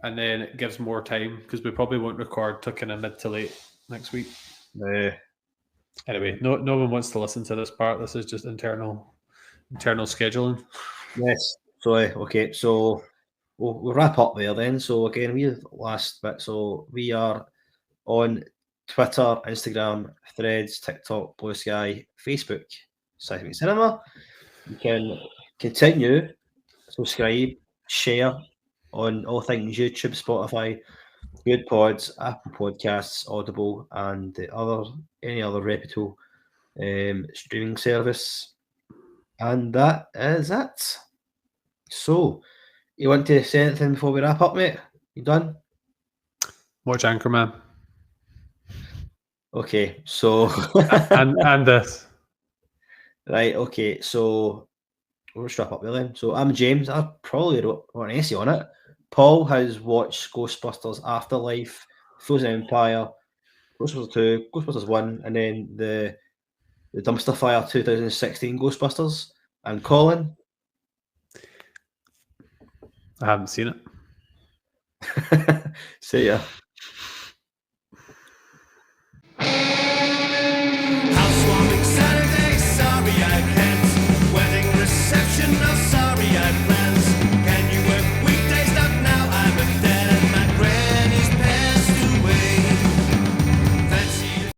and then it gives more time because we probably won't record till kind of mid to late next week. Anyway, no one wants to listen to this part. This is just internal scheduling. Yes. So okay. So we'll wrap up there then. So again, last bit. So we are on Twitter, Instagram, Threads, TikTok, Blue Sky, Facebook, Seismic Cinema. You can continue, subscribe, share on all things YouTube, Spotify, Good Pods, Apple Podcasts, Audible, and any other reputable streaming service. And that is it. So, you want to say anything before we wrap up, mate? You done? Watch Anchorman. Okay, so and this. Right, okay, so we'll just wrap up there then. So I'm James. I probably wrote an essay on it. Paul has watched Ghostbusters Afterlife, Frozen Empire, Ghostbusters 2, Ghostbusters 1, and then the Dumpster Fire 2016 Ghostbusters. And Colin? I haven't seen it. See ya.